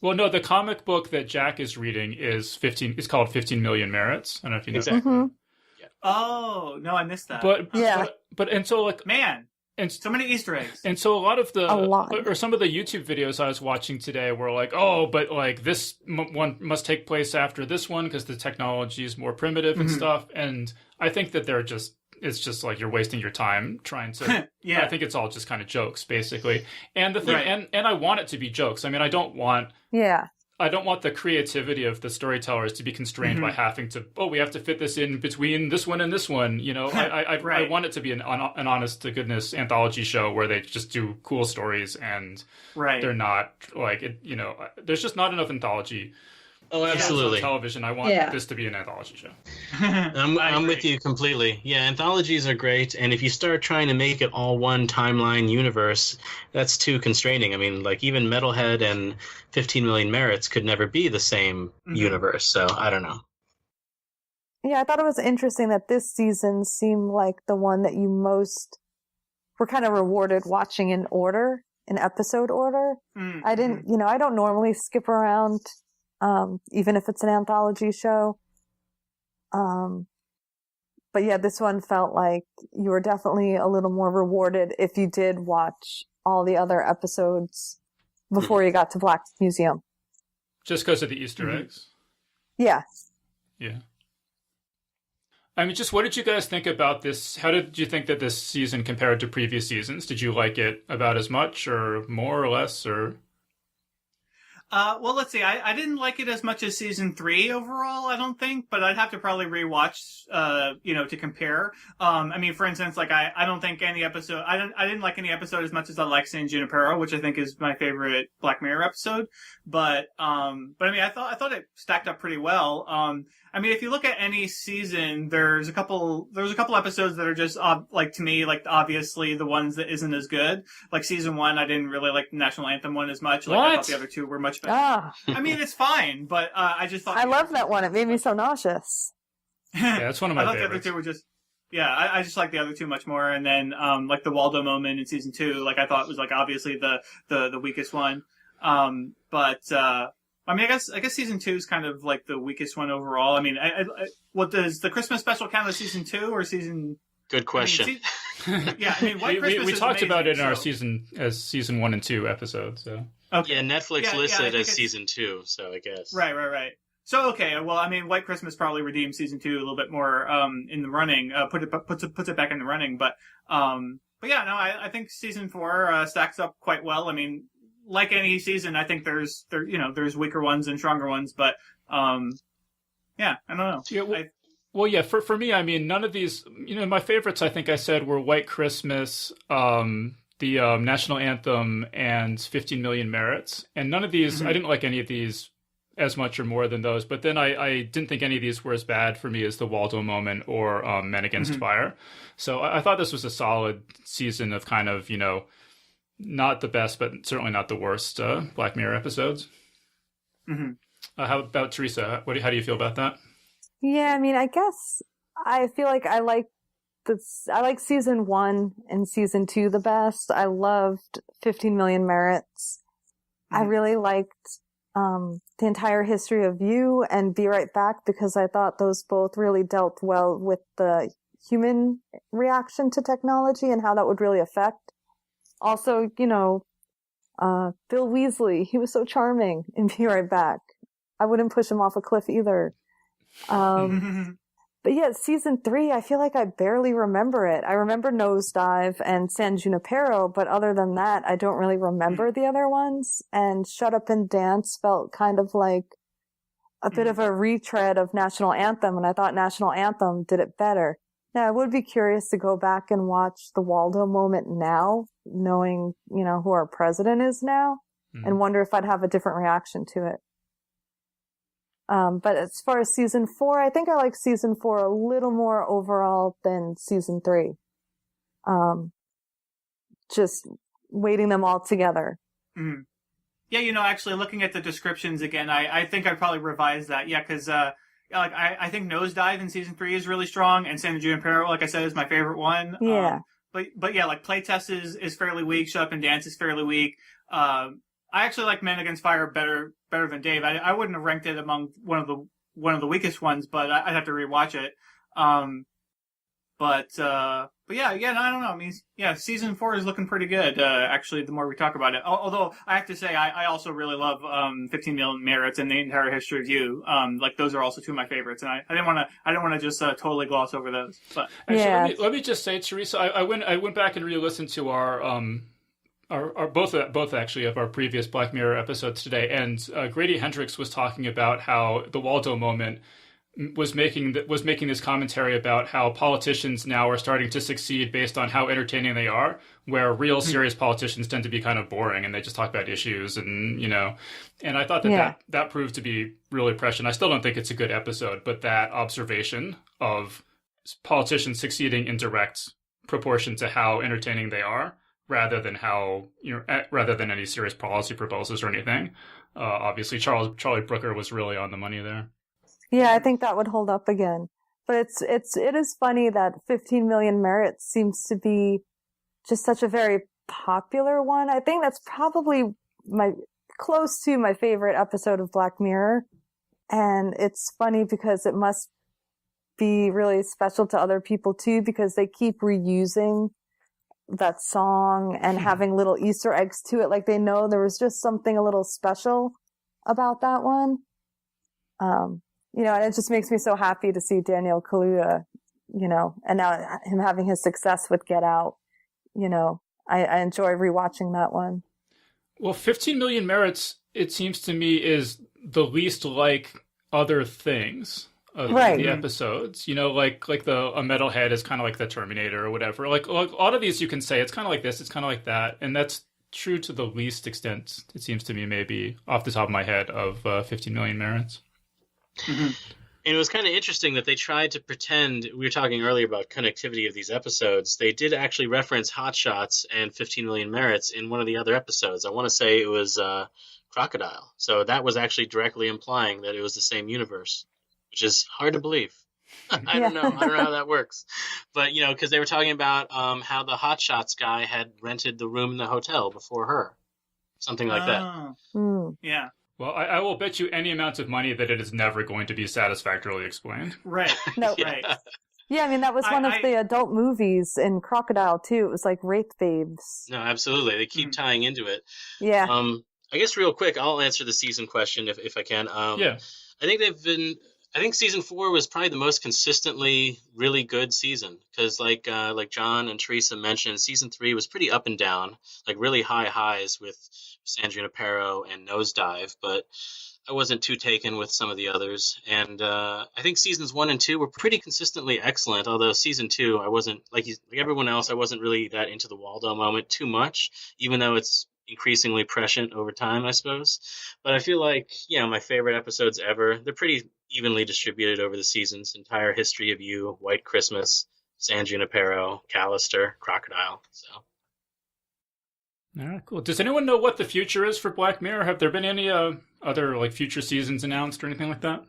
Well, no, the comic book that Jack is reading is called 15 Million Merits. I don't know if you know. Exactly. Yeah. Oh, no, I missed that. Man. And so many Easter eggs. And so a lot of some of the YouTube videos I was watching today were this one must take place after this one because the technology is more primitive and stuff. And I think that it's just you're wasting your time trying to, I think it's all just kind of jokes basically. And the thing, and I want it to be jokes. I mean, I don't want, I don't want the creativity of the storytellers to be constrained by having to, we have to fit this in between this one and this one. You know, I want it to be an honest to goodness anthology show where they just do cool stories and they're not like, there's just not enough anthology. Oh, absolutely. On television, I want this to be an anthology show. I'm with you completely. Yeah, anthologies are great, and if you start trying to make it all one timeline universe, that's too constraining. I mean, like even Metalhead and 15 Million Merits could never be the same universe, so I don't know. Yeah, I thought it was interesting that this season seemed like the one that you most were kind of rewarded watching in order, in episode order. I didn't, I don't normally skip around even if it's an anthology show. But yeah, this one felt like you were definitely a little more rewarded if you did watch all the other episodes before you got to Black Museum. Just because of the Easter eggs? Yeah. Yeah. I mean, just what did you guys think about this? How did you think that this season compared to previous seasons? Did you like it about as much or more or less or... Well, let's see. I didn't like it as much as season 3 overall, I don't think, but I'd have to probably rewatch, to compare. I mean, for instance, like I don't think any episode, I didn't like any episode as much as I like San Junipero, which I think is my favorite Black Mirror episode. But I mean, I thought it stacked up pretty well. I mean, if you look at any season, there's a couple episodes that are just, like to me, like obviously the ones that isn't as good. Like season 1, I didn't really like the National Anthem one as much. Like I thought the other two were much better. I mean, it's fine, but I just thought... I love that one. It made me so nauseous. Yeah, that's one of my favorites. I thought the other two were just... Yeah, I just like the other two much more. And then, like the Waldo moment in season 2, like I thought was like obviously the weakest one. I mean, I guess season 2 is kind of like the weakest one overall. I mean, what does the Christmas special count as season 2 or season? Good question. Yeah, I mean, White Christmas we is talked amazing, about it in our so. season 1 and 2 episodes. So okay. Yeah, Netflix listed as season 2, so I guess. Right. So okay, well, I mean, White Christmas probably redeemed season 2 a little bit more in the running, puts it back in the running, but yeah, no, I think season 4 stacks up quite well. I mean, like any season, I think there's weaker ones and stronger ones, but yeah, I don't know. Yeah, for me, I mean, none of these, my favorites, I think I said, were White Christmas, the National Anthem, and 15 Million Merits, and none of these, I didn't like any of these as much or more than those, but then I didn't think any of these were as bad for me as the Waldo moment or Men Against Fire. So I thought this was a solid season of kind of, not the best, but certainly not the worst Black Mirror episodes. How about Teresa? How do you feel about that? Yeah, I mean, I guess I feel like I like season 1 and season 2 the best. I loved 15 Million Merits. I really liked the entire history of You and Be Right Back because I thought those both really dealt well with the human reaction to technology and how that would really affect. Also, Bill Weasley, he was so charming in Be Right Back. I wouldn't push him off a cliff either. But yeah, season 3, I feel like I barely remember it. I remember Nosedive and San Junipero, but other than that, I don't really remember the other ones. And Shut Up and Dance felt kind of like a bit of a retread of National Anthem, and I thought National Anthem did it better. Now, I would be curious to go back and watch the Waldo moment now, knowing, who our president is now, and wonder if I'd have a different reaction to it. But as far as season 4, I think I like season 4 a little more overall than season 3. Just weighting them all together. Yeah, actually looking at the descriptions again, I think I'd probably revise that. Yeah, because I think Nosedive in season 3 is really strong, and San Junipero, like I said, is my favorite one. Yeah. But yeah, like Playtest is fairly weak. Shut Up and Dance is fairly weak. I actually like Men Against Fire better than Dave. I wouldn't have ranked it among one of the weakest ones, but I'd have to rewatch it. But yeah, no, I don't know. I mean, yeah, season 4 is looking pretty good. Actually, the more we talk about it, although I have to say, I also really love 15 Million Merits and the entire history of You. Like those are also two of my favorites, and I didn't want to just totally gloss over those. But actually, let me just say, Teresa, I went back and re-listened to our are both actually of our previous Black Mirror episodes today, and Grady Hendrix was talking about how the Waldo moment was making this commentary about how politicians now are starting to succeed based on how entertaining they are, where real serious politicians tend to be kind of boring and they just talk about issues and and I thought that proved to be really prescient. I still don't think it's a good episode, but that observation of politicians succeeding in direct proportion to how entertaining they are, rather than any serious policy proposals or anything. Obviously, Charlie Brooker was really on the money there. Yeah, I think that would hold up again. But it is funny that 15 Million Merits seems to be just such a very popular one. I think that's probably close to my favorite episode of Black Mirror. And it's funny because it must be really special to other people too, because they keep reusing that song and having little Easter eggs to it. Like they know there was just something a little special about that one. And it just makes me so happy to see Daniel Kaluuya, and now him having his success with Get Out. I enjoy rewatching that one. Well, 15 Million Merits, it seems to me, is the least like other things of the episodes. Like a Metalhead is kind of like the Terminator or whatever. Like a lot of these you can say it's kind of like this, it's kind of like that. And that's true to the least extent, it seems to me, maybe off the top of my head, of 15 Million Merits. Mm-hmm. And it was kind of interesting that they tried to pretend, we were talking earlier about connectivity of these episodes. They did actually reference Hot Shots and 15 Million Merits in one of the other episodes. I want to say it was Crocodile. So that was actually directly implying that it was the same universe, which is hard to believe. I don't know how that works. But, because they were talking about how the Hot Shots guy had rented the room in the hotel before her. Something like that. Yeah. Well, I will bet you any amount of money that it is never going to be satisfactorily explained. Right. No. Right. Yeah, I mean, that was one of the adult movies in Crocodile, too. It was like Wraith Babes. No, absolutely. They keep tying into it. Yeah. I guess real quick, I'll answer the season question if I can. Yeah. I think season 4 was probably the most consistently really good season because, like John and Teresa mentioned, season 3 was pretty up and down, like really high highs with Sandrina Pero and Nosedive, but I wasn't too taken with some of the others. And I think seasons 1 and 2 were pretty consistently excellent, although season 2, I wasn't, like everyone else, I wasn't really that into the Waldo moment too much, even though it's increasingly prescient over time, I suppose. But I feel like, my favorite episodes ever, they're pretty evenly distributed over the seasons. Entire History of You, White Christmas, San Junipero, Callister, Crocodile. So. All right, cool. Does anyone know what the future is for Black Mirror? Have there been any other future seasons announced or anything like that?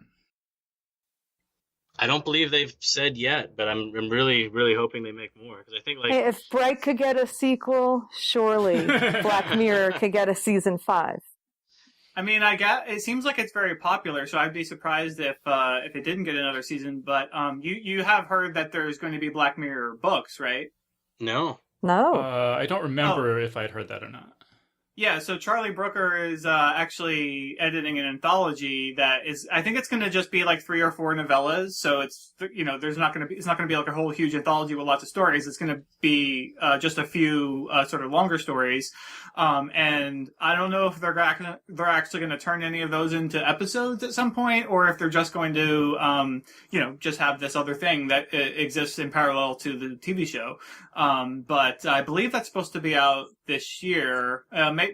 I don't believe they've said yet, but I'm really, really hoping they make more because I think hey, if Bright could get a sequel, surely Black Mirror could get a season 5. I mean, it seems like it's very popular, so I'd be surprised if it didn't get another season. But you have heard that there's going to be Black Mirror books, right? No. I don't remember if I'd heard that or not. Yeah, so Charlie Brooker is actually editing an anthology that is, I think it's going to just be like 3 or 4 novellas. So it's, it's not going to be like a whole huge anthology with lots of stories. It's going to be just a few sort of longer stories. And I don't know if they're actually going to turn any of those into episodes at some point, or if they're just going to, just have this other thing that exists in parallel to the TV show. But I believe that's supposed to be out this year,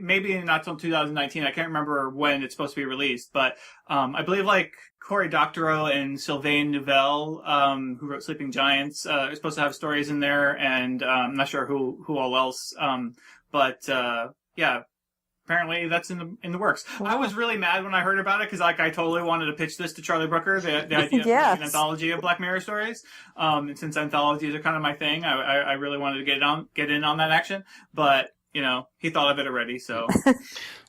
maybe not till 2019. I can't remember when it's supposed to be released, but I believe like Cory Doctorow and Sylvain Neuvel, who wrote Sleeping Giants, are supposed to have stories in there, and I'm not sure who all else. But apparently that's in the works. I was really mad when I heard about it because I totally wanted to pitch this to Charlie Brooker, the idea of an anthology of Black Mirror stories. And since anthologies are kind of my thing, I really wanted to get in on that action. But he thought of it already, so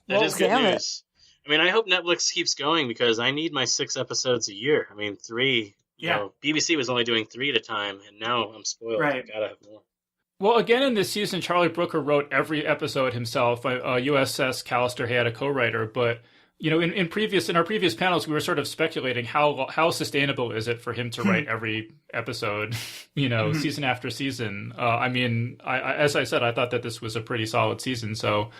that is good news. I mean, I hope Netflix keeps going because I need my 6 episodes a year. I mean, 3. BBC was only doing 3 at a time, and now I'm spoiled. Right. I gotta have more. Well, again, in this season, Charlie Brooker wrote every episode himself. USS Callister, he had a co-writer, but in our previous panels, we were sort of speculating how sustainable is it for him to write every episode, season after season. As I said, I thought that this was a pretty solid season, so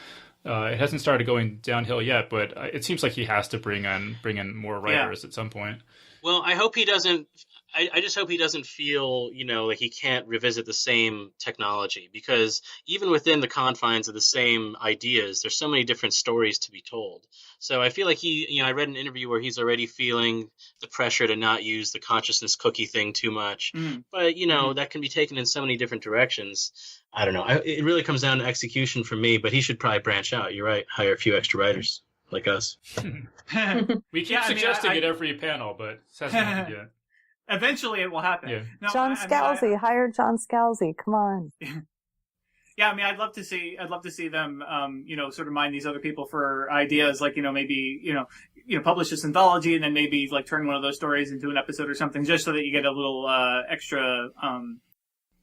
it hasn't started going downhill yet. But it seems like he has to bring in more writers at some point. Well, I hope he doesn't. I just hope he doesn't feel, like he can't revisit the same technology, because even within the confines of the same ideas, there's so many different stories to be told. So I feel like I read an interview where he's already feeling the pressure to not use the consciousness cookie thing too much. But, that can be taken in so many different directions. I don't know. It really comes down to execution for me, but he should probably branch out. You're right. Hire a few extra writers like us. We keep suggesting it every panel, but it hasn't happened yet. Eventually it will happen. Yeah. No, John Scalzi, hire John Scalzi. Come on. Yeah, I'd love to see them, sort of mine these other people for ideas, like, maybe, publish this anthology and then maybe like turn one of those stories into an episode or something, just so that you get a little extra,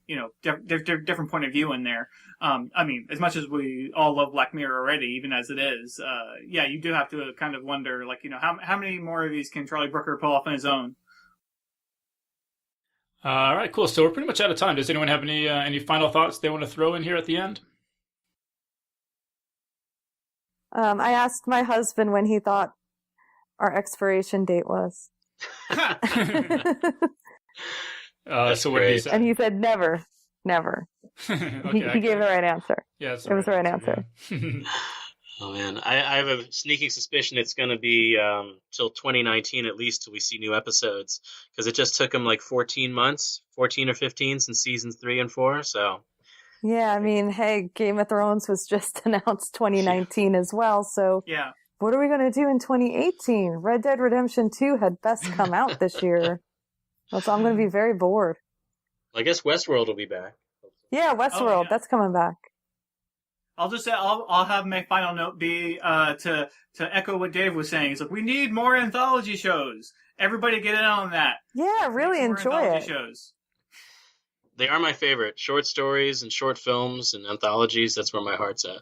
different point of view in there. As much as we all love Black Mirror already, even as it is, you do have to kind of wonder, like, how many more of these can Charlie Brooker pull off on his own? All right, cool. So we're pretty much out of time. Does anyone have any final thoughts they want to throw in here at the end? I asked my husband when he thought our expiration date was. So what did he say? And he said never. Okay, he gave the right answer. Yeah, it was the right answer. Yeah. Oh, man. I have a sneaking suspicion it's going to be till 2019 at least till we see new episodes, because it just took him like 14 or 15 since seasons 3 and 4. So, yeah, hey, Game of Thrones was just announced 2019 as well. So, yeah, what are we going to do in 2018? Red Dead Redemption 2 had best come out this year. So I'm going to be very bored. I guess Westworld will be back. Yeah, Westworld, that's coming back. I'll just say I'll have my final note be to echo what Dave was saying. It's like, we need more anthology shows. Everybody get in on that. Yeah, really enjoy it. Shows. They are my favorite. Short stories and short films and anthologies. That's where my heart's at.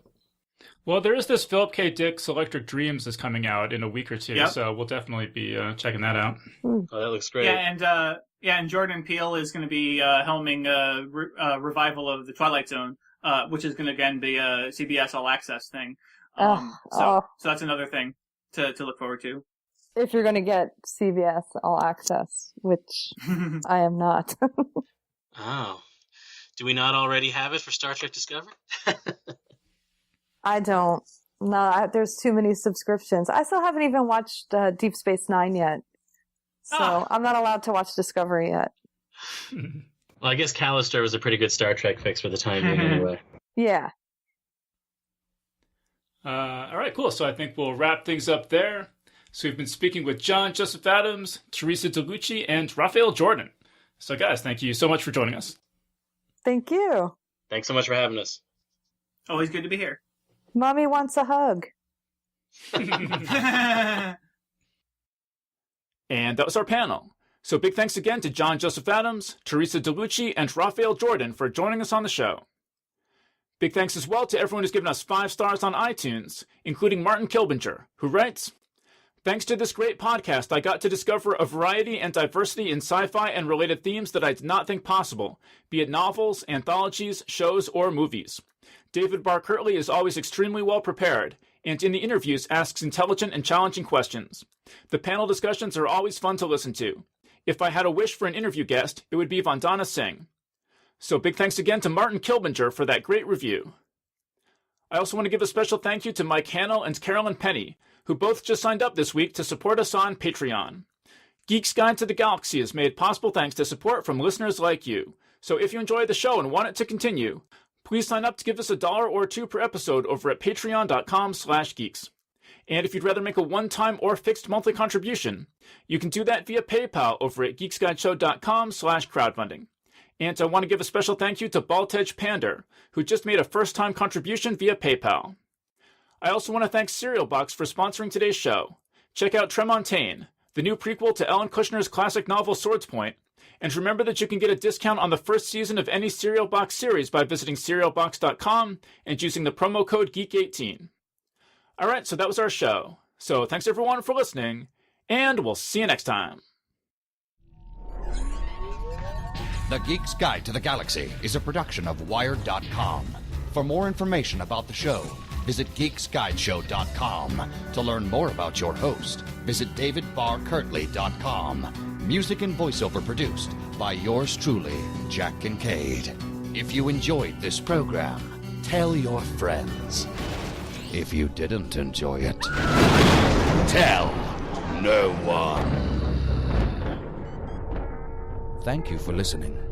Well, there is this Philip K. Dick's Electric Dreams is coming out in a week or two, so we'll definitely be checking that out. Oh, that looks great. Yeah, and Jordan Peele is going to be helming a revival of The Twilight Zone. Which is going to, again, be a CBS All Access thing. So that's another thing to look forward to. If you're going to get CBS All Access, which I am not. Oh. Do we not already have it for Star Trek Discovery? I don't. No, there's too many subscriptions. I still haven't even watched Deep Space Nine yet. So I'm not allowed to watch Discovery yet. Well, I guess Callister was a pretty good Star Trek fix for the time being anyway. Yeah. All right, cool. So I think we'll wrap things up there. So we've been speaking with John Joseph Adams, Theresa DeLucci, and Raphael Jordan. So guys, thank you so much for joining us. Thank you. Thanks so much for having us. Always good to be here. Mommy wants a hug. And that was our panel. So big thanks again to John Joseph Adams, Theresa DeLucci, and Raphael Jordan for joining us on the show. Big thanks as well to everyone who's given us 5 stars on iTunes, including Martin Kilbinger, who writes, "Thanks to this great podcast, I got to discover a variety and diversity in sci-fi and related themes that I did not think possible, be it novels, anthologies, shows, or movies. David Barr Kirtley is always extremely well prepared, and in the interviews asks intelligent and challenging questions. The panel discussions are always fun to listen to. If I had a wish for an interview guest, it would be Vandana Singh." So big thanks again to Martin Kilbinger for that great review. I also want to give a special thank you to Mike Hannell and Carolyn Penny, who both just signed up this week to support us on Patreon. Geek's Guide to the Galaxy is made possible thanks to support from listeners like you. So if you enjoy the show and want it to continue, please sign up to give us $1 or $2 per episode over at patreon.com/geeks. And if you'd rather make a one-time or fixed monthly contribution, you can do that via PayPal over at geeksguideshow.com/crowdfunding. And I want to give a special thank you to Baltej Pander, who just made a first-time contribution via PayPal. I also want to thank Cereal Box for sponsoring today's show. Check out Tremontaine, the new prequel to Ellen Kushner's classic novel Swords Point, and remember that you can get a discount on the first season of any Cereal Box series by visiting cerealbox.com and using the promo code GEEK18. All right, so that was our show. So thanks everyone for listening, and we'll see you next time. The Geek's Guide to the Galaxy is a production of Wired.com. For more information about the show, visit geeksguideshow.com. To learn more about your host, visit davidbarrkirtley.com. Music and voiceover produced by yours truly, Jack Kincaid. If you enjoyed this program, tell your friends. If you didn't enjoy it, tell no one. Thank you for listening.